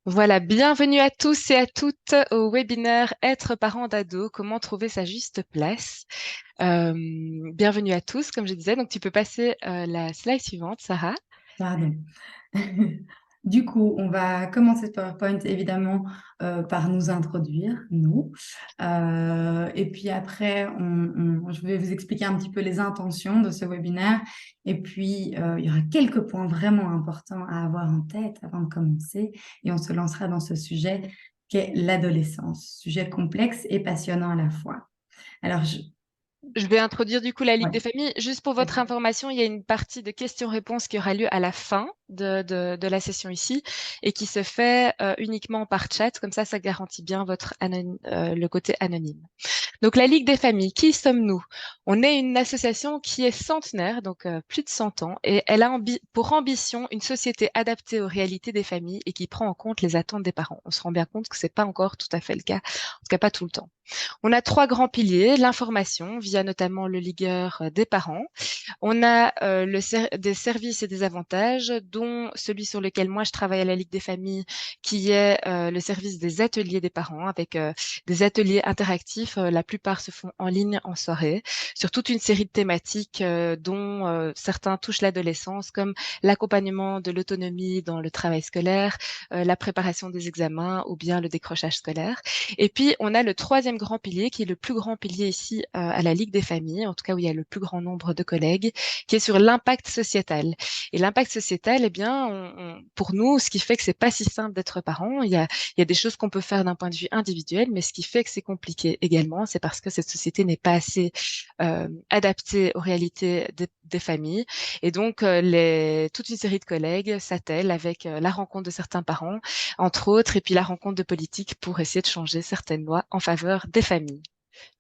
Voilà, bienvenue à tous et à toutes au webinaire Être parent d'ado, comment trouver sa juste place. Bienvenue à tous, comme je disais. Donc, tu peux passer la slide suivante, Sarah. Pardon. Du coup, on va commencer ce PowerPoint évidemment par nous introduire, nous. Et puis après, je vais vous expliquer un petit peu les intentions de ce webinaire. Et puis, il y aura quelques points vraiment importants à avoir en tête avant de commencer. Et on se lancera dans ce sujet qu'est l'adolescence, sujet complexe et passionnant à la fois. Alors, Je vais introduire du coup la Ligue ouais. des familles. Juste pour votre information, il y a une partie de questions-réponses qui aura lieu à la fin de la session ici et qui se fait uniquement par chat. Comme ça garantit bien le côté anonyme. Donc, la Ligue des familles, qui sommes-nous? On est une association qui est centenaire, donc plus de 100 ans, et elle a pour ambition une société adaptée aux réalités des familles et qui prend en compte les attentes des parents. On se rend bien compte que c'est pas encore tout à fait le cas, en tout cas pas tout le temps. On a trois grands piliers, l'information via notamment le ligueur des parents. On a des services et des avantages, dont celui sur lequel moi je travaille à la Ligue des familles, qui est le service des ateliers des parents, avec des ateliers interactifs. La plupart se font en ligne en soirée, sur toute une série de thématiques dont certains touchent l'adolescence, comme l'accompagnement de l'autonomie dans le travail scolaire, la préparation des examens ou bien le décrochage scolaire. Et puis, on a le troisième grand pilier, qui est le plus grand pilier ici à la Ligue des familles, en tout cas où il y a le plus grand nombre de collègues, qui est sur l'impact sociétal. Et l'impact sociétal, eh bien, pour nous, ce qui fait que c'est pas si simple d'être parent, il y a des choses qu'on peut faire d'un point de vue individuel, mais ce qui fait que c'est compliqué également, c'est parce que cette société n'est pas assez adaptée aux réalités des familles. Et donc, toute une série de collègues s'attellent avec la rencontre de certains parents, entre autres, et puis la rencontre de politiques pour essayer de changer certaines lois en faveur des familles.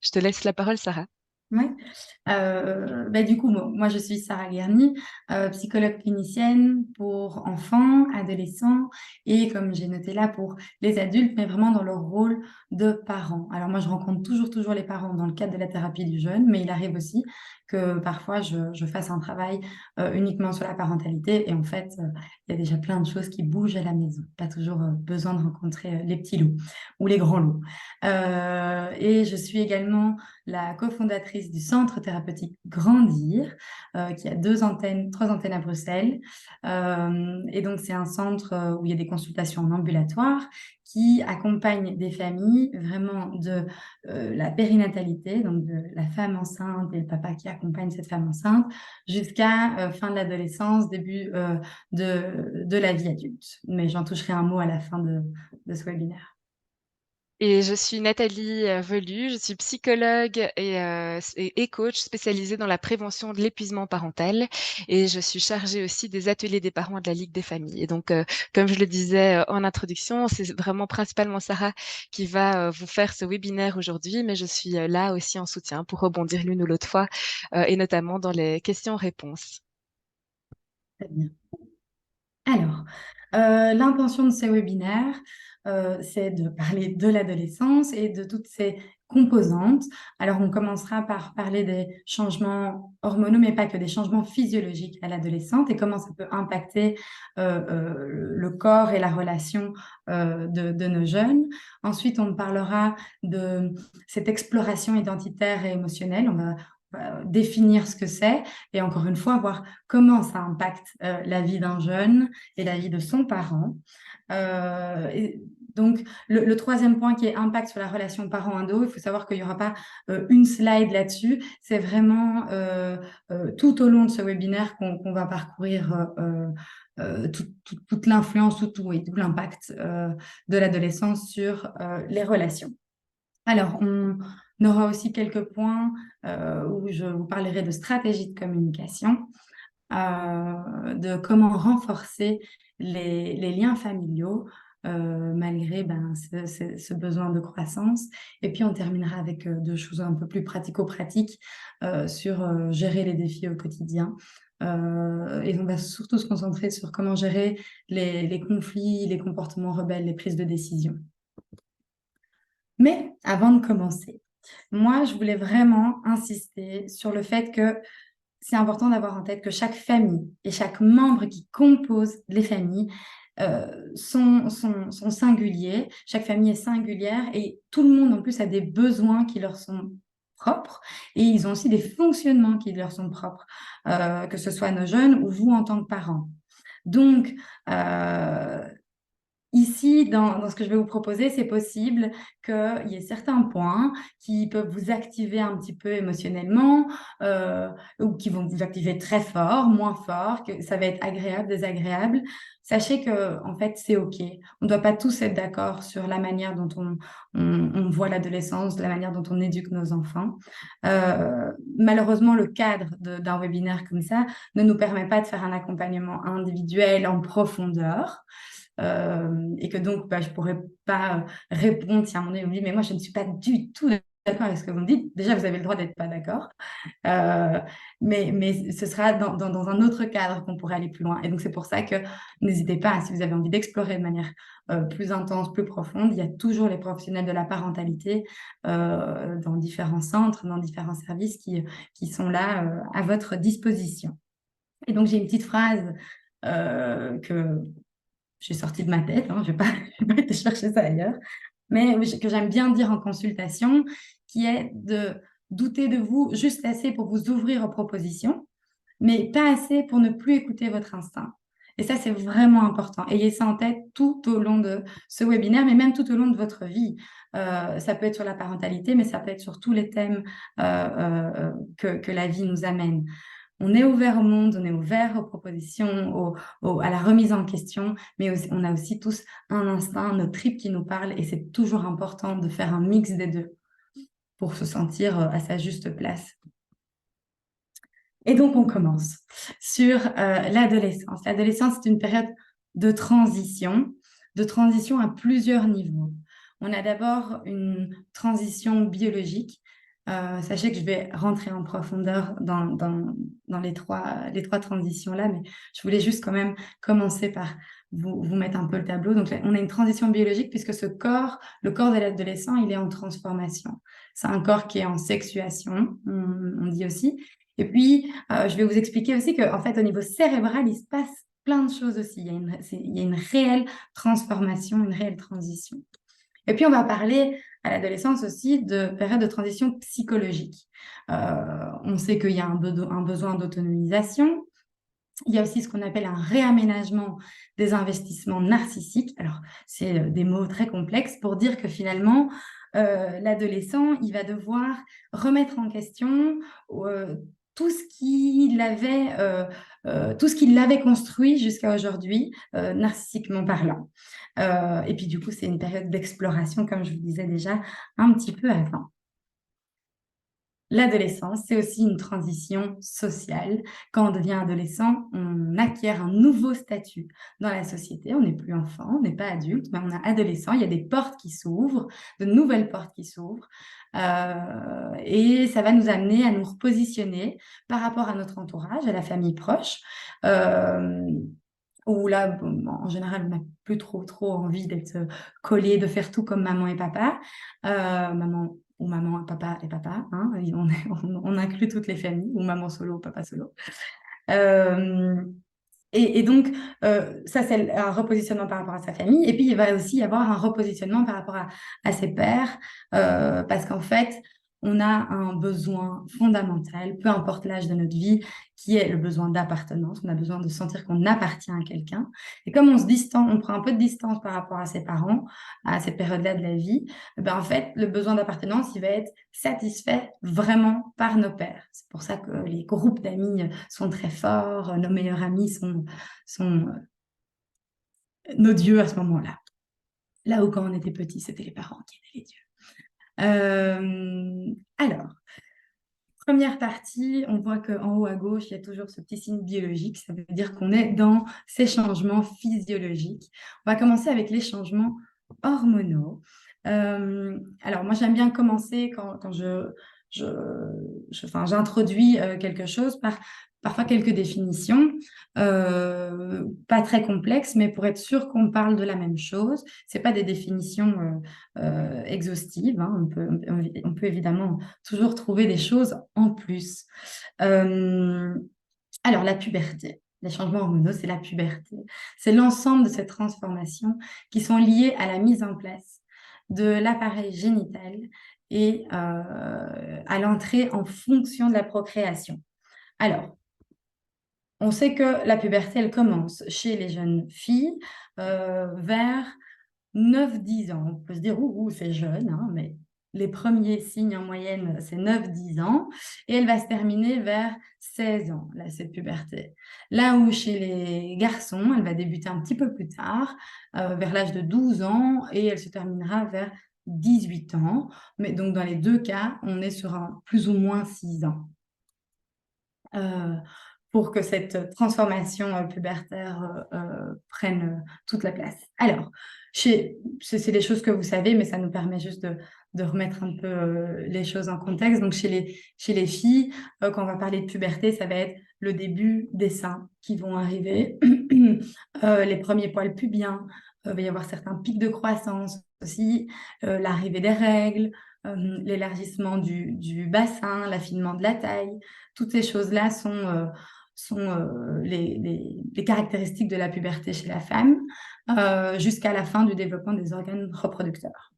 Je te laisse la parole, Sarah. Ouais. Du coup, moi, je suis Sarah Guerny, psychologue clinicienne pour enfants, adolescents et, comme j'ai noté là, pour les adultes, mais vraiment dans leur rôle de parents. Alors moi, je rencontre toujours les parents dans le cadre de la thérapie du jeune, mais il arrive aussi que parfois je fasse un travail uniquement sur la parentalité et en fait, il y a déjà plein de choses qui bougent à la maison. Pas toujours besoin de rencontrer les petits loups ou les grands loups. Et je suis également la cofondatrice du centre thérapeutique Grandir, qui a trois antennes à Bruxelles. Et donc, c'est un centre où il y a des consultations en ambulatoire qui accompagne des familles vraiment de la périnatalité, donc de la femme enceinte et le papa qui accompagne cette femme enceinte, jusqu'à fin de l'adolescence, début de la vie adulte. Mais j'en toucherai un mot à la fin de ce webinaire. Et je suis Nathalie Velu, je suis psychologue et coach spécialisée dans la prévention de l'épuisement parental. Et je suis chargée aussi des ateliers des parents de la Ligue des familles. Et donc, comme je le disais en introduction, c'est vraiment principalement Sarah qui va vous faire ce webinaire aujourd'hui, mais je suis là aussi en soutien pour rebondir l'une ou l'autre fois, et notamment dans les questions-réponses. Très bien. Alors, l'intention de ces webinaires, c'est de parler de l'adolescence et de toutes ses composantes. Alors, on commencera par parler des changements hormonaux, mais pas que, des changements physiologiques à l'adolescente et comment ça peut impacter le corps et la relation de nos jeunes. Ensuite, on parlera de cette exploration identitaire et émotionnelle. On va définir ce que c'est et encore une fois, voir comment ça impacte la vie d'un jeune et la vie de son parent. Et donc, le troisième point qui est impact sur la relation parent-ado, il faut savoir qu'il n'y aura pas une slide là-dessus. C'est vraiment tout au long de ce webinaire qu'on va parcourir toute l'influence, tout l'impact de l'adolescence sur les relations. Alors, on aura aussi quelques points où je vous parlerai de stratégie de communication, de comment renforcer les liens familiaux malgré ce besoin de croissance. Et puis, on terminera avec deux choses un peu plus pratico-pratiques sur gérer les défis au quotidien. Et on va surtout se concentrer sur comment gérer les conflits, les comportements rebelles, les prises de décision. Mais avant de commencer, moi, je voulais vraiment insister sur le fait que c'est important d'avoir en tête que chaque famille et chaque membre qui compose les familles sont singuliers. Chaque famille est singulière et tout le monde en plus a des besoins qui leur sont propres et ils ont aussi des fonctionnements qui leur sont propres, que ce soit nos jeunes ou vous en tant que parents. Donc, ici, dans ce que je vais vous proposer, c'est possible qu'il y ait certains points qui peuvent vous activer un petit peu émotionnellement ou qui vont vous activer très fort, moins fort, que ça va être agréable, désagréable. Sachez que, en fait, c'est OK. On ne doit pas tous être d'accord sur la manière dont on voit l'adolescence, la manière dont on éduque nos enfants. Malheureusement, le cadre d'un webinaire comme ça ne nous permet pas de faire un accompagnement individuel en profondeur. Et que donc, je ne pourrais pas répondre si à un moment donné, on me dit, mais moi, je ne suis pas du tout d'accord avec ce que vous me dites. Déjà, vous avez le droit d'être pas d'accord. Mais ce sera dans un autre cadre qu'on pourrait aller plus loin. Et donc, c'est pour ça que n'hésitez pas, si vous avez envie d'explorer de manière plus intense, plus profonde, il y a toujours les professionnels de la parentalité dans différents centres, dans différents services qui sont là à votre disposition. Et donc, j'ai une petite phrase que j'ai sorti de ma tête, hein, je n'ai pas été chercher ça ailleurs, mais que j'aime bien dire en consultation, qui est de douter de vous juste assez pour vous ouvrir aux propositions, mais pas assez pour ne plus écouter votre instinct. Et ça, c'est vraiment important. Ayez ça en tête tout au long de ce webinaire, mais même tout au long de votre vie. Ça peut être sur la parentalité, mais ça peut être sur tous les thèmes que la vie nous amène. On est ouvert au monde, on est ouvert aux propositions, à la remise en question, mais aussi, on a aussi tous un instinct, notre tripes qui nous parle, et c'est toujours important de faire un mix des deux pour se sentir à sa juste place. Et donc, on commence sur l'adolescence. L'adolescence, c'est une période de transition à plusieurs niveaux. On a d'abord une transition biologique. Sachez que je vais rentrer en profondeur dans les trois transitions-là, mais je voulais juste quand même commencer par vous mettre un peu le tableau. Donc, on a une transition biologique puisque le corps de l'adolescent, il est en transformation. C'est un corps qui est en sexuation, on dit aussi. Et puis, je vais vous expliquer aussi qu'en fait, au niveau cérébral, il se passe plein de choses aussi. Il y a une réelle transformation, une réelle transition. Et puis, on va parler à l'adolescence aussi de période de transition psychologique. On sait qu'il y a un besoin d'autonomisation. Il y a aussi ce qu'on appelle un réaménagement des investissements narcissiques. Alors, c'est des mots très complexes pour dire que finalement, l'adolescent, il va devoir remettre en question tout ce qu'il avait construit jusqu'à aujourd'hui, narcissiquement parlant. Et puis du coup, c'est une période d'exploration, comme je vous disais déjà un petit peu avant. L'adolescence, c'est aussi une transition sociale. Quand on devient adolescent, on acquiert un nouveau statut dans la société. On n'est plus enfant, on n'est pas adulte, mais on est adolescent. Il y a des portes qui s'ouvrent, de nouvelles portes qui s'ouvrent. Et ça va nous amener à nous repositionner par rapport à notre entourage, à la famille proche. Où là, en général, on n'a plus trop envie d'être collé, de faire tout comme maman et papa. Maman ou maman, papa et papa. Hein, on inclut toutes les familles, ou maman solo, papa solo. Et donc, ça, c'est un repositionnement par rapport à sa famille. Et puis, il va aussi y avoir un repositionnement par rapport à ses pairs, parce qu'en fait, on a un besoin fondamental, peu importe l'âge de notre vie, qui est le besoin d'appartenance. On a besoin de sentir qu'on appartient à quelqu'un. Et comme on prend un peu de distance par rapport à ses parents, à cette période-là de la vie, en fait, le besoin d'appartenance, il va être satisfait vraiment par nos pairs. C'est pour ça que les groupes d'amis sont très forts, nos meilleurs amis sont nos dieux à ce moment-là. Là où quand on était petit, c'était les parents qui étaient les dieux. Alors, première partie, on voit qu'en haut à gauche, il y a toujours ce petit signe biologique. Ça veut dire qu'on est dans ces changements physiologiques. On va commencer avec les changements hormonaux. Alors, moi, j'aime bien commencer quand j'introduis quelque chose par parfois quelques définitions, pas très complexes, mais pour être sûr qu'on parle de la même chose. Ce n'est pas des définitions exhaustives. Hein. On peut évidemment toujours trouver des choses en plus. Alors, la puberté. les changements hormonaux, c'est la puberté. C'est l'ensemble de ces transformations qui sont liées à la mise en place de l'appareil génital et à l'entrée en fonction de la procréation. Alors, on sait que la puberté, elle commence chez les jeunes filles vers 9-10 ans. On peut se dire, ouh, c'est jeune, hein, mais les premiers signes en moyenne, c'est 9-10 ans. Et elle va se terminer vers 16 ans, là, cette puberté. Là où chez les garçons, elle va débuter un petit peu plus tard, vers l'âge de 12 ans, et elle se terminera vers 18 ans. Mais donc, dans les deux cas, on est sur un plus ou moins 6 ans. Pour que cette transformation pubertaire prenne toute la place. Alors, c'est des choses que vous savez, mais ça nous permet juste de remettre un peu les choses en contexte. Donc, chez les filles, quand on va parler de puberté, ça va être le début des seins qui vont arriver, les premiers poils pubiens, il va y avoir certains pics de croissance aussi, l'arrivée des règles, l'élargissement du bassin, l'affinement de la taille. Toutes ces choses-là sont les caractéristiques de la puberté chez la femme jusqu'à la fin du développement des organes reproducteurs.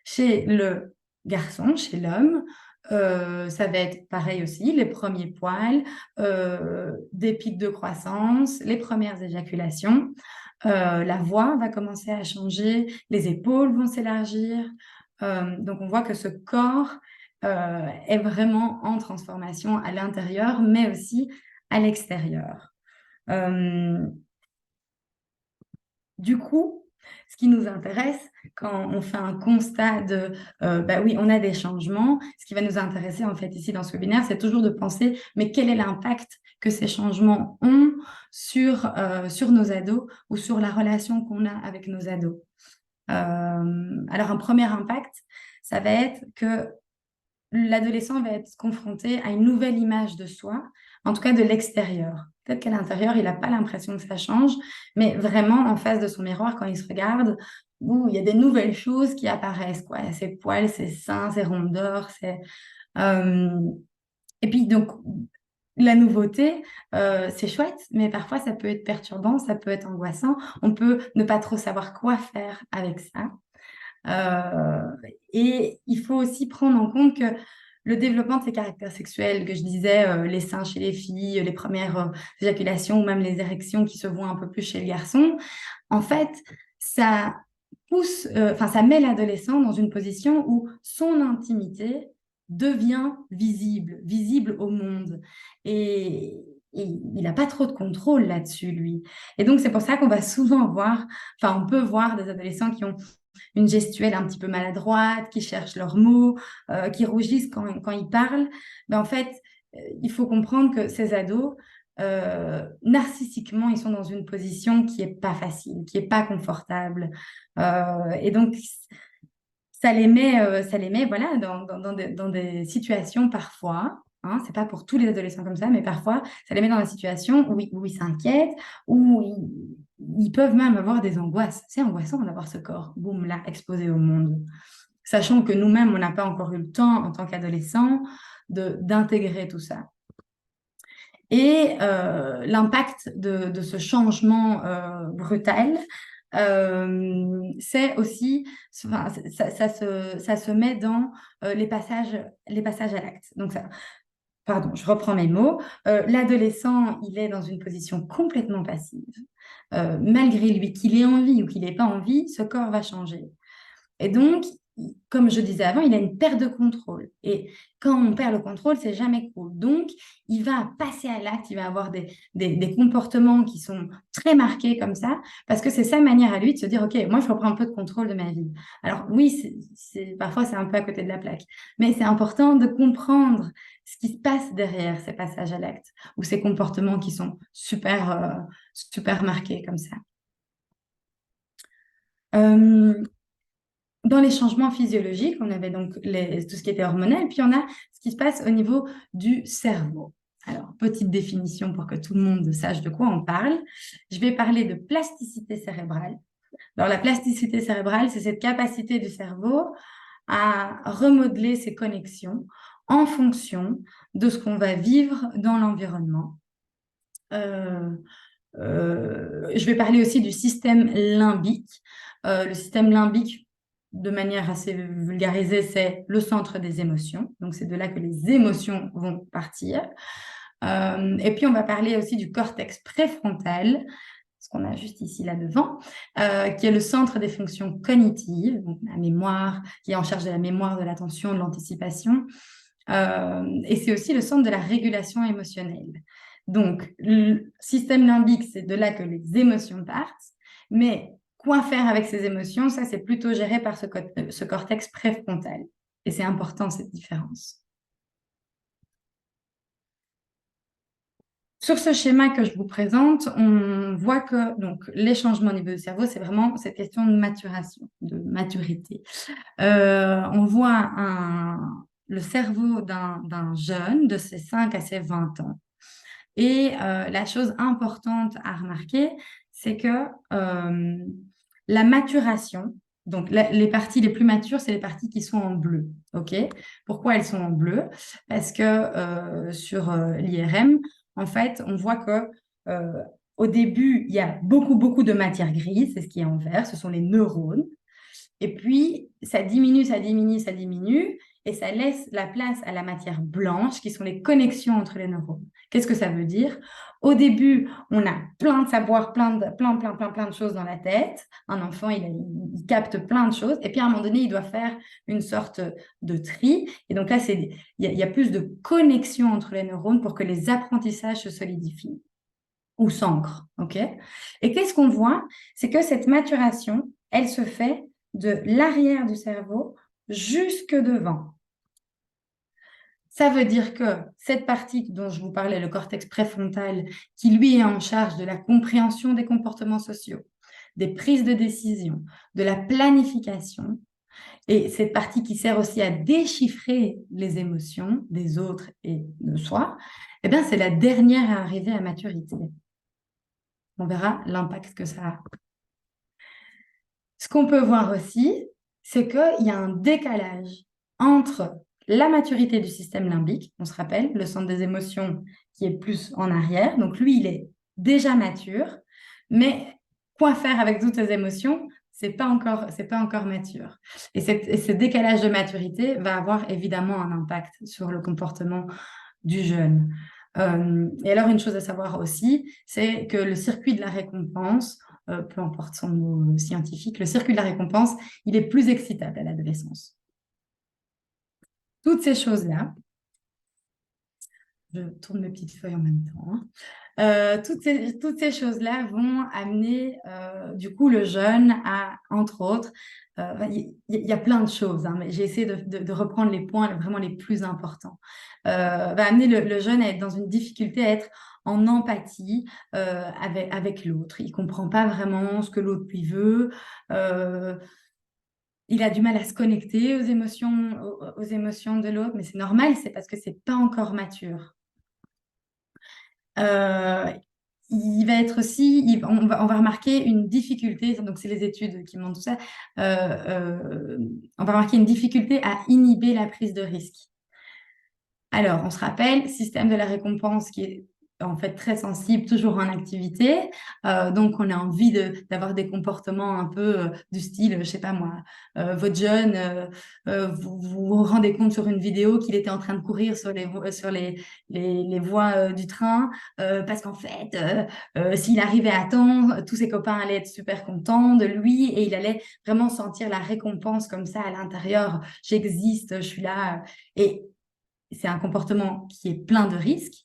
Chez le garçon, chez l'homme, ça va être pareil aussi, les premiers poils, des pics de croissance, les premières éjaculations. La voix va commencer à changer, les épaules vont s'élargir. Donc on voit que ce corps est vraiment en transformation à l'intérieur, mais aussi à l'extérieur. Du coup, ce qui nous intéresse quand on fait un constat de oui, on a des changements, ce qui va nous intéresser en fait ici dans ce webinaire, c'est toujours de penser, mais quel est l'impact que ces changements ont sur nos ados ou sur la relation qu'on a avec nos ados. Alors, un premier impact, ça va être que l'adolescent va être confronté à une nouvelle image de soi, en tout cas de l'extérieur. Peut-être qu'à l'intérieur, il n'a pas l'impression que ça change, mais vraiment en face de son miroir, quand il se regarde, il y a des nouvelles choses qui apparaissent, quoi. Ses poils, ses seins, ses rondeurs, et puis donc, la nouveauté, c'est chouette, mais parfois ça peut être perturbant, ça peut être angoissant. On peut ne pas trop savoir quoi faire avec ça. Et il faut aussi prendre en compte que le développement de ces caractères sexuels, que je disais, les seins chez les filles, les premières éjaculations ou même les érections qui se voient un peu plus chez le garçon, en fait, ça pousse, ça met l'adolescent dans une position où son intimité devient visible au monde. Et il n'a pas trop de contrôle là-dessus, lui. Et donc, c'est pour ça qu'on va souvent voir, on peut voir des adolescents qui ont une gestuelle un petit peu maladroite, qui cherchent leurs mots, qui rougissent quand ils parlent. Mais en fait, il faut comprendre que ces ados, narcissiquement, ils sont dans une position qui n'est pas facile, qui n'est pas confortable. Et donc, ça les met voilà, dans des situations parfois. Hein, c'est pas pour tous les adolescents comme ça, mais parfois, ça les met dans des situations où ils s'inquiètent, où ils peuvent même avoir des angoisses. C'est angoissant d'avoir ce corps, boum, là, exposé au monde. Sachant que nous-mêmes, on n'a pas encore eu le temps, en tant qu'adolescents, d'intégrer tout ça. Et l'impact de ce changement brutal, c'est aussi, ça se met dans les passages à l'acte. Donc pardon, je reprends mes mots. L'adolescent, il est dans une position complètement passive. Malgré lui, qu'il ait envie ou qu'il n'ait pas envie, ce corps va changer. Et donc, comme je disais avant, il a une perte de contrôle. Et quand on perd le contrôle, c'est jamais cool. Donc, il va passer à l'acte, il va avoir des comportements qui sont très marqués comme ça, parce que c'est sa manière à lui de se dire, OK, moi, je reprends un peu de contrôle de ma vie. Alors oui, parfois, c'est un peu à côté de la plaque. Mais c'est important de comprendre ce qui se passe derrière ces passages à l'acte, ou ces comportements qui sont super, super marqués comme ça. Dans les changements physiologiques, on avait donc tout ce qui était hormonal, puis on a ce qui se passe au niveau du cerveau. Alors, petite définition pour que tout le monde sache de quoi on parle. Je vais parler de plasticité cérébrale. Alors, la plasticité cérébrale, c'est cette capacité du cerveau à remodeler ses connexions en fonction de ce qu'on va vivre dans l'environnement. Je vais parler aussi du système limbique. Le système limbique, de manière assez vulgarisée, c'est le centre des émotions. Donc, c'est de là que les émotions vont partir. Et puis, on va parler aussi du cortex préfrontal, ce qu'on a juste ici là devant, qui est le centre des fonctions cognitives, donc la mémoire, qui est en charge de la mémoire, de l'attention, de l'anticipation. Et c'est aussi le centre de la régulation émotionnelle. Donc, le système limbique, c'est de là que les émotions partent, mais quoi faire avec ces émotions, ça, c'est plutôt géré par ce cortex préfrontal. Et c'est important, cette différence. Sur ce schéma que je vous présente, on voit que donc, les changements au niveau du cerveau, c'est vraiment cette question de maturation, de maturité. On voit le cerveau d'un jeune de ses 5 à ses 20 ans. Et la chose importante à remarquer, c'est que la maturation, donc les parties les plus matures, c'est les parties qui sont en bleu. OK? Pourquoi elles sont en bleu? Parce que sur l'IRM, en fait, on voit que au début, il y a beaucoup de matière grise, c'est ce qui est en vert, ce sont les neurones. Et puis, ça diminue, ça diminue, ça diminue, et ça laisse la place à la matière blanche, qui sont les connexions entre les neurones. Qu'est-ce que ça veut dire? Au début, on a plein de savoir, plein de choses dans la tête. Un enfant, il capte plein de choses, et puis à un moment donné, il doit faire une sorte de tri. Et donc là, il y a plus de connexions entre les neurones pour que les apprentissages se solidifient ou s'ancrent. OK? Et qu'est-ce qu'on voit? C'est que cette maturation, elle se fait de l'arrière du cerveau jusque devant. Ça veut dire que cette partie dont je vous parlais, le cortex préfrontal, qui lui est en charge de la compréhension des comportements sociaux, des prises de décision, de la planification, et cette partie qui sert aussi à déchiffrer les émotions des autres et de soi, eh bien, c'est la dernière à arriver à maturité. On verra l'impact que ça a. Ce qu'on peut voir aussi, c'est qu'il y a un décalage entre la maturité du système limbique, on se rappelle, le centre des émotions qui est plus en arrière. Donc lui, il est déjà mature, mais quoi faire avec toutes ces émotions, c'est pas encore mature. Et ce décalage de maturité va avoir évidemment un impact sur le comportement du jeune. Et alors, une chose à savoir aussi, c'est que le circuit de la récompense, peu importe son mot scientifique, le circuit de la récompense, il est plus excitable à l'adolescence. Toutes ces choses-là, je tourne mes petites feuilles en même temps, hein. Toutes ces choses-là vont amener du coup le jeune à, entre autres, il y a plein de choses, hein, mais j'ai essayé de reprendre les points vraiment les plus importants. Va amener le jeune à être dans une difficulté à être en empathie avec l'autre. Il ne comprend pas vraiment ce que l'autre lui veut. Il a du mal à se connecter aux émotions de l'autre, mais c'est normal, c'est parce que ce n'est pas encore mature. Il va être aussi, on va remarquer une difficulté, donc c'est les études qui montrent tout ça, on va remarquer une difficulté à inhiber la prise de risque. Alors, on se rappelle, système de la récompense qui est en fait très sensible, toujours en activité. Donc, on a envie d'avoir des comportements un peu du style, je sais pas moi, votre jeune, vous vous rendez compte sur une vidéo qu'il était en train de courir sur les voies du train, parce qu'en fait, s'il arrivait à temps, tous ses copains allaient être super contents de lui et il allait vraiment sentir la récompense comme ça à l'intérieur. J'existe, je suis là. Et c'est un comportement qui est plein de risques,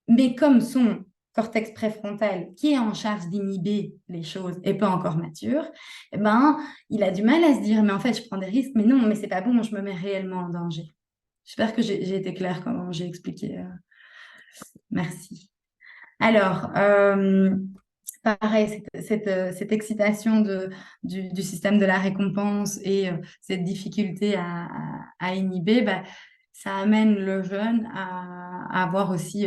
mais comme son cortex préfrontal, qui est en charge d'inhiber les choses, n'est pas encore mature, eh ben, il a du mal à se dire, mais en fait, je prends des risques, mais non, mais c'est pas bon, je me mets réellement en danger. J'espère que j'ai été claire comment j'ai expliqué. Merci. Alors, pareil, cette excitation du système de la récompense et cette difficulté à inhiber, bah, ça amène le jeune à avoir aussi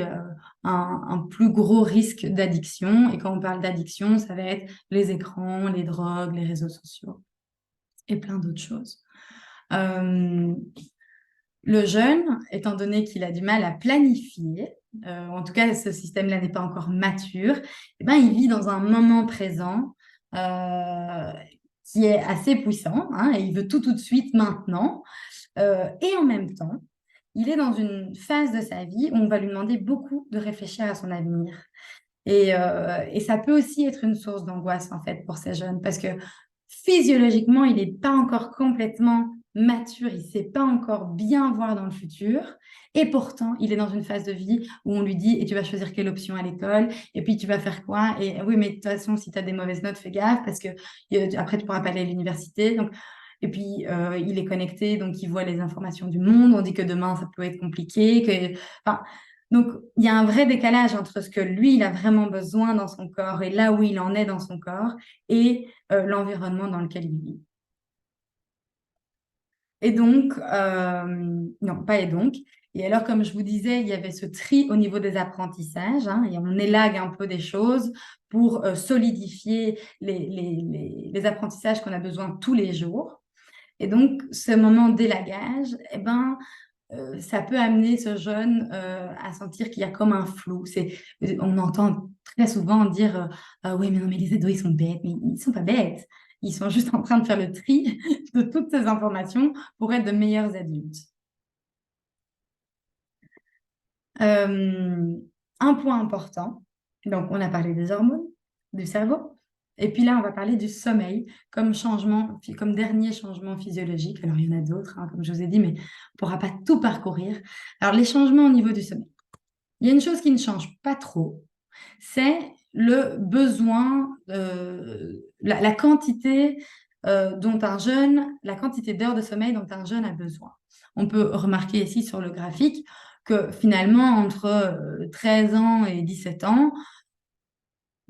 un plus gros risque d'addiction. Et quand on parle d'addiction, ça va être les écrans, les drogues, les réseaux sociaux et plein d'autres choses. Le jeune, étant donné qu'il a du mal à planifier, en tout cas ce système-là n'est pas encore mature, eh ben, il vit dans un moment présent euh, qui est assez puissant, hein, et il veut tout de suite maintenant. Et en même temps, il est dans une phase de sa vie où on va lui demander beaucoup de réfléchir à son avenir. Et ça peut aussi être une source d'angoisse, en fait, pour ces jeunes, parce que physiologiquement, il n'est pas encore complètement mature, il ne sait pas encore bien voir dans le futur. Et pourtant, il est dans une phase de vie où on lui dit, et tu vas choisir quelle option à l'école, et puis tu vas faire quoi? Et oui, mais de toute façon, si tu as des mauvaises notes, fais gaffe, parce que après, tu ne pourras pas aller à l'université. Donc, et puis, il est connecté, donc il voit les informations du monde. On dit que demain, ça peut être compliqué. Enfin, donc, il y a un vrai décalage entre ce que lui, il a vraiment besoin dans son corps et là où il en est dans son corps et l'environnement dans lequel il vit. Et donc, non, pas et donc. Et alors, comme je vous disais, il y avait ce tri au niveau des apprentissages, hein, et on élague un peu des choses pour solidifier les apprentissages qu'on a besoin tous les jours. Et donc, ce moment d'élagage, eh ben, ça peut amener ce jeune à sentir qu'il y a comme un flou. On entend très souvent dire ah oui, mais non, mais les ados, ils sont bêtes. Mais ils ne sont pas bêtes. Ils sont juste en train de faire le tri de toutes ces informations pour être de meilleurs adultes. Un point important, donc on a parlé des hormones, du cerveau, et puis là on va parler du sommeil comme changement, comme dernier changement physiologique. Alors il y en a d'autres, hein, comme je vous ai dit, mais on ne pourra pas tout parcourir. Alors les changements au niveau du sommeil. Il y a une chose qui ne change pas trop, c'est le besoin, la quantité la quantité d'heures de sommeil dont un jeune a besoin. On peut remarquer ici sur le graphique que finalement, entre 13 ans et 17 ans,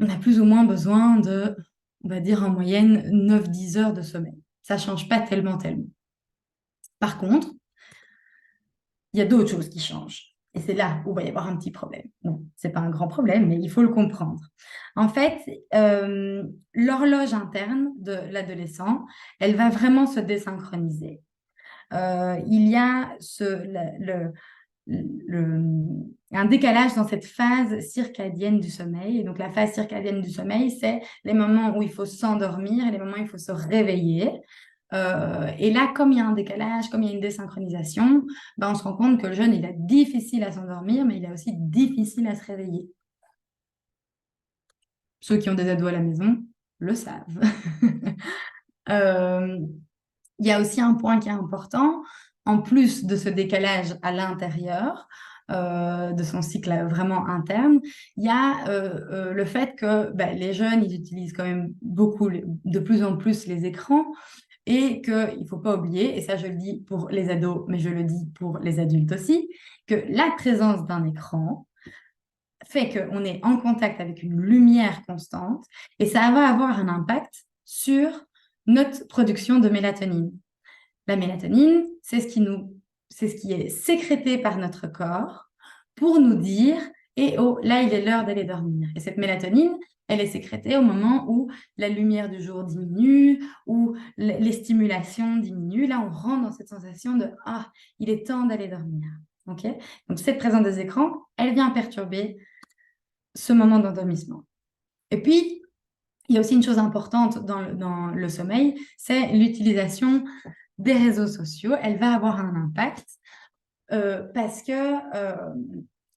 on a plus ou moins besoin de, on va dire en moyenne, 9-10 heures de sommeil. Ça ne change pas tellement. Par contre, il y a d'autres choses qui changent. Et c'est là où il va y avoir un petit problème. Non, ce n'est pas un grand problème, mais il faut le comprendre. En fait, l'horloge interne de l'adolescent, elle va vraiment se désynchroniser. Il y a un décalage dans cette phase circadienne du sommeil. Et donc, la phase circadienne du sommeil, c'est les moments où il faut s'endormir et les moments où il faut se réveiller. Et là, comme il y a un décalage, comme il y a une désynchronisation, ben, on se rend compte que le jeune, il est difficile à s'endormir, mais il est aussi difficile à se réveiller. Ceux qui ont des ados à la maison le savent. Il y a aussi un point qui est important, en plus de ce décalage à l'intérieur, de son cycle vraiment interne, il y a le fait que ben, les jeunes, ils utilisent quand même beaucoup, de plus en plus les écrans, et qu'il ne faut pas oublier, et ça je le dis pour les ados, mais je le dis pour les adultes aussi, que la présence d'un écran fait qu'on est en contact avec une lumière constante, et ça va avoir un impact sur notre production de mélatonine. La mélatonine, c'est ce qui est sécrété par notre corps pour nous dire, eh oh, là, il est l'heure d'aller dormir. Et cette mélatonine, elle est sécrétée au moment où la lumière du jour diminue, où les stimulations diminuent. Là, on rentre dans cette sensation de, ah, il est temps d'aller dormir. Okay. Donc, cette présence des écrans, elle vient perturber ce moment d'endormissement. Et puis, il y a aussi une chose importante dans le sommeil, c'est l'utilisation des réseaux sociaux. Elle va avoir un impact parce que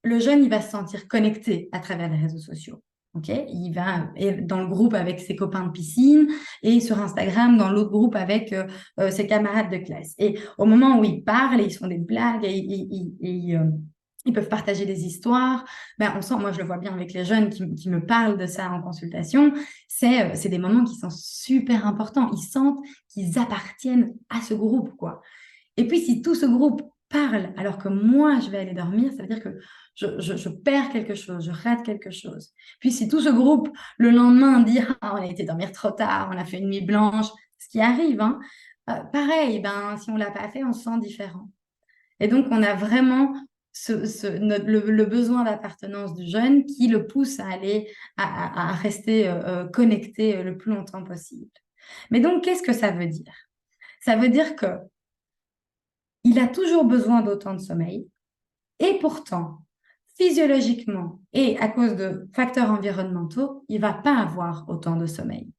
le jeune, il va se sentir connecté à travers les réseaux sociaux. Okay, il va dans le groupe avec ses copains de piscine et sur Instagram dans l'autre groupe avec ses camarades de classe. Et au moment où ils parlent, ils font des blagues et ils peuvent partager des histoires. Ben, on sent, moi je le vois bien avec les jeunes qui me parlent de ça en consultation, c'est des moments qui sont super importants. Ils sentent qu'ils appartiennent à ce groupe, quoi. Et puis si tout ce groupe parle alors que moi je vais aller dormir, ça veut dire que je perds quelque chose, je rate quelque chose. Puis si tout ce groupe le lendemain dit ah, on a été dormir trop tard, on a fait une nuit blanche, ce qui arrive, hein, pareil, ben, si on ne l'a pas fait, on se sent différent. Et donc on a vraiment le besoin d'appartenance du jeune qui le pousse à aller à rester connecté le plus longtemps possible. Mais donc qu'est-ce que ça veut dire? Ça veut dire que il a toujours besoin d'autant de sommeil et pourtant, physiologiquement et à cause de facteurs environnementaux, il ne va pas avoir autant de sommeil.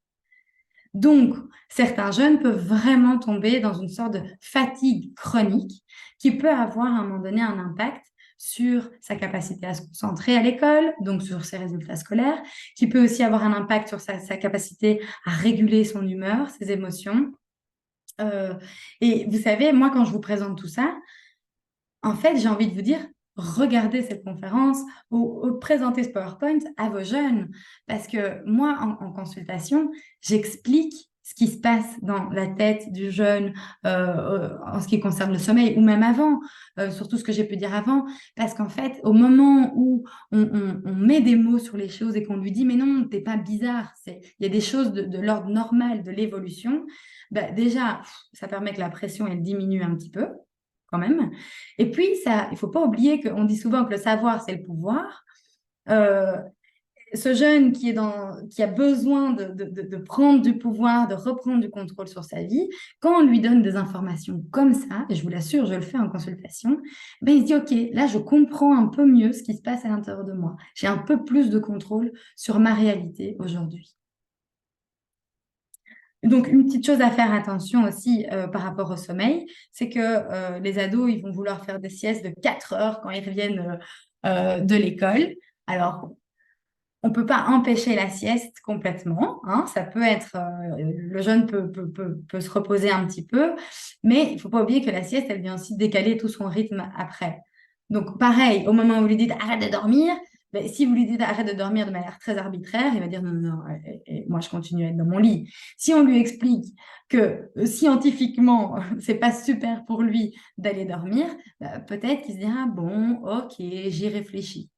Donc, certains jeunes peuvent vraiment tomber dans une sorte de fatigue chronique qui peut avoir à un moment donné un impact sur sa capacité à se concentrer à l'école, donc sur ses résultats scolaires, qui peut aussi avoir un impact sur sa capacité à réguler son humeur, ses émotions. Et vous savez, moi, quand je vous présente tout ça, en fait, j'ai envie de vous dire, regardez cette conférence ou présentez ce PowerPoint à vos jeunes. Parce que moi, en consultation, j'explique ce qui se passe dans la tête du jeune en ce qui concerne le sommeil, ou même avant, surtout ce que j'ai pu dire avant. Parce qu'en fait, au moment où on met des mots sur les choses et qu'on lui dit, mais non, t'es pas bizarre, il y a des choses de l'ordre normal de l'évolution, bah, déjà, ça permet que la pression, elle diminue un petit peu quand même. Et puis, il ne faut pas oublier qu'on dit souvent que le savoir, c'est le pouvoir. Euh, Ce jeune qui a besoin de prendre du pouvoir, de reprendre du contrôle sur sa vie, quand on lui donne des informations comme ça, et je vous l'assure, je le fais en consultation, ben, il se dit, OK, là, je comprends un peu mieux ce qui se passe à l'intérieur de moi. J'ai un peu plus de contrôle sur ma réalité aujourd'hui. Donc, une petite chose à faire attention aussi par rapport au sommeil, c'est que les ados, ils vont vouloir faire des siestes de 4 heures quand ils reviennent de l'école. Alors, on ne peut pas empêcher la sieste complètement, hein. Ça peut être, le jeune peut se reposer un petit peu, mais il ne faut pas oublier que la sieste, elle vient aussi décaler tout son rythme après. Donc, pareil, au moment où vous lui dites arrête de dormir, ben, si vous lui dites arrête de dormir de manière très arbitraire, il va dire non, non, non, et moi je continue à être dans mon lit. Si on lui explique que scientifiquement, c'est pas super pour lui d'aller dormir, ben, peut-être qu'il se dira bon, ok, j'y réfléchis.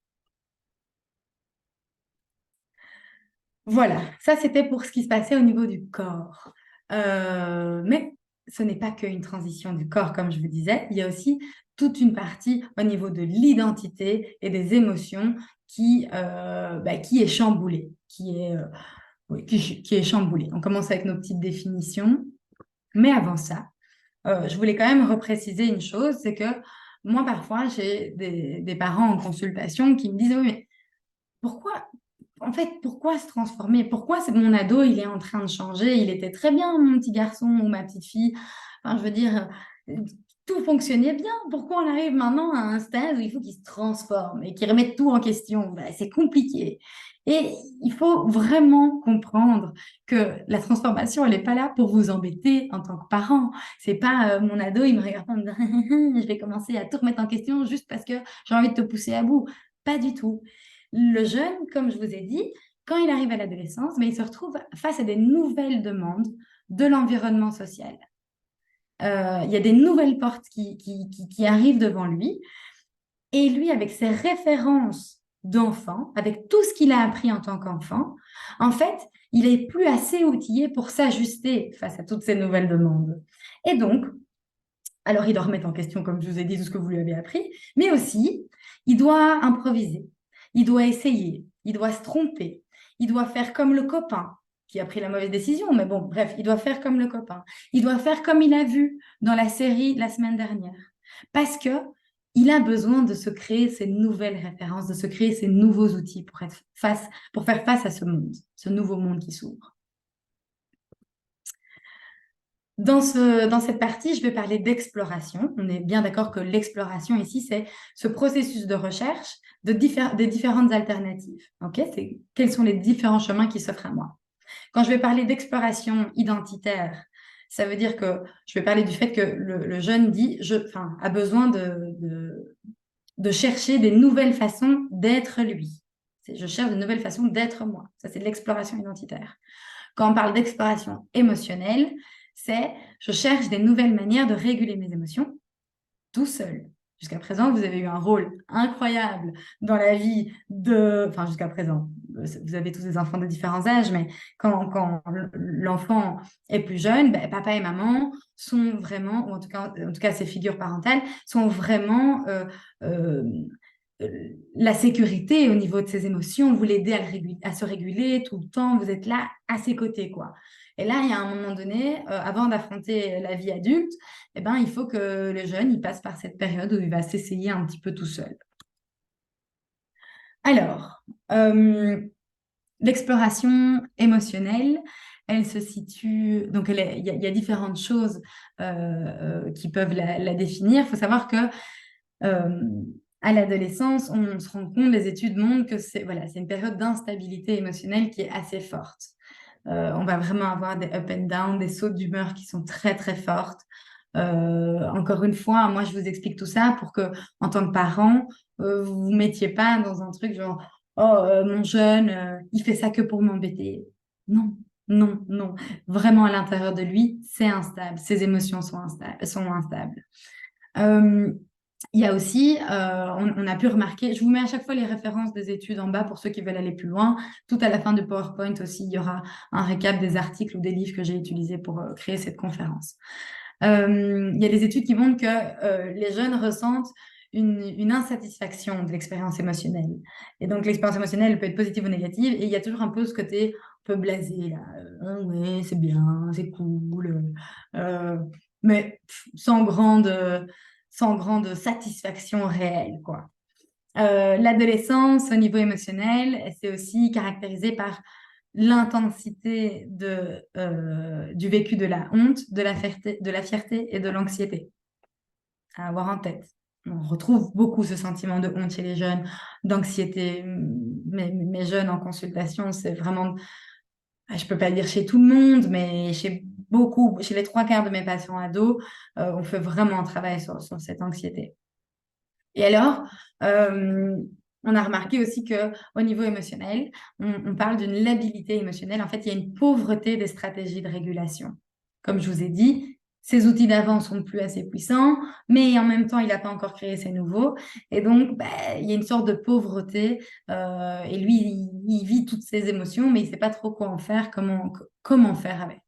Voilà, ça c'était pour ce qui se passait au niveau du corps. Mais ce n'est pas qu'une transition du corps, comme je vous disais, il y a aussi toute une partie au niveau de l'identité et des émotions qui est chamboulée, qui est chamboulée. On commence avec nos petites définitions, mais avant ça, je voulais quand même repréciser une chose, c'est que moi parfois j'ai des parents en consultation qui me disent oui, mais pourquoi, en fait, pourquoi se transformer? Pourquoi mon ado, il est en train de changer? Il était très bien, mon petit garçon ou ma petite fille. Enfin, je veux dire, tout fonctionnait bien. Pourquoi on arrive maintenant à un stade où il faut qu'il se transforme et qu'il remette tout en question? Ben, c'est compliqué. Et il faut vraiment comprendre que la transformation, elle n'est pas là pour vous embêter en tant que parent. C'est pas mon ado, il me regarde en me disant je vais commencer à tout remettre en question juste parce que j'ai envie de te pousser à bout. Pas du tout. Le jeune, comme je vous ai dit, quand il arrive à l'adolescence, mais il se retrouve face à des nouvelles demandes de l'environnement social. Il y a des nouvelles portes qui arrivent devant lui. Et lui, avec ses références d'enfant, avec tout ce qu'il a appris en tant qu'enfant, en fait, il n'est plus assez outillé pour s'ajuster face à toutes ces nouvelles demandes. Et donc, alors il doit remettre en question, comme je vous ai dit, tout ce que vous lui avez appris, mais aussi, il doit improviser, il doit essayer, il doit se tromper, il doit faire comme le copain qui a pris la mauvaise décision, mais bon, bref, il doit faire comme le copain. Il doit faire comme il a vu dans la série la semaine dernière. Parce que il a besoin de se créer ces nouvelles références, de se créer ces nouveaux outils pour faire face à ce monde, ce nouveau monde qui s'ouvre. Dans cette partie, je vais parler d'exploration. On est bien d'accord que l'exploration ici, c'est ce processus de recherche des différentes alternatives. Okay, quels sont les différents chemins qui s'offrent à moi? Quand je vais parler d'exploration identitaire, ça veut dire que je vais parler du fait que le jeune a besoin de chercher des nouvelles façons d'être lui. Je cherche de nouvelles façons d'être moi. Ça, c'est de l'exploration identitaire. Quand on parle d'exploration émotionnelle, je cherche des nouvelles manières de réguler mes émotions tout seul. Jusqu'à présent, vous avez eu un rôle incroyable dans la vie enfin jusqu'à présent, vous avez tous des enfants de différents âges, mais quand l'enfant est plus jeune, ben, papa et maman sont vraiment, ou en tout cas ces figures parentales, sont vraiment la sécurité au niveau de ses émotions, vous l'aidez à se réguler tout le temps, vous êtes là à ses côtés, quoi. Et là, il y a un moment donné, avant d'affronter la vie adulte, eh ben, il faut que le jeune il passe par cette période où il va s'essayer un petit peu tout seul. Alors, l'exploration émotionnelle, elle se situe, donc il y a différentes choses qui peuvent la définir. Il faut savoir que à l'adolescence, on se rend compte, les études montrent que c'est voilà, c'est une période d'instabilité émotionnelle qui est assez forte. On va vraiment avoir des up and down, des sauts d'humeur qui sont très très fortes. Encore une fois, moi je vous explique tout ça pour que, en tant que parent, vous vous mettiez pas dans un truc genre oh mon jeune, il fait ça que pour m'embêter. Non, non, non. Vraiment à l'intérieur de lui, c'est instable. Ses émotions sont instables. Euh, il y a aussi, on a pu remarquer, je vous mets à chaque fois les références des études en bas pour ceux qui veulent aller plus loin. Tout à la fin du PowerPoint aussi, il y aura un récap des articles ou des livres que j'ai utilisés pour créer cette conférence. Il y a des études qui montrent que les jeunes ressentent une insatisfaction de l'expérience émotionnelle. Et donc, l'expérience émotionnelle elle peut être positive ou négative. Et il y a toujours un peu ce côté un peu blasé, là. Ouais, c'est bien, c'est cool. Mais sans grande satisfaction réelle, quoi. L'adolescence, au niveau émotionnel, c'est aussi caractérisé par l'intensité du vécu de la honte, de la fierté et de l'anxiété à avoir en tête. On retrouve beaucoup ce sentiment de honte chez les jeunes, d'anxiété. Mes jeunes en consultation, c'est vraiment, je ne peux pas dire chez tout le monde, mais chez les trois quarts de mes patients ados, on fait vraiment un travail sur cette anxiété. Et alors, on a remarqué aussi qu'au niveau émotionnel, on parle d'une labilité émotionnelle. En fait, il y a une pauvreté des stratégies de régulation. Comme je vous ai dit, ces outils d'avant sont plus assez puissants, mais en même temps, il n'a pas encore créé ces nouveaux. Et donc, il y a une sorte de pauvreté. Et lui, il vit toutes ces émotions, mais il ne sait pas trop quoi en faire, comment faire avec.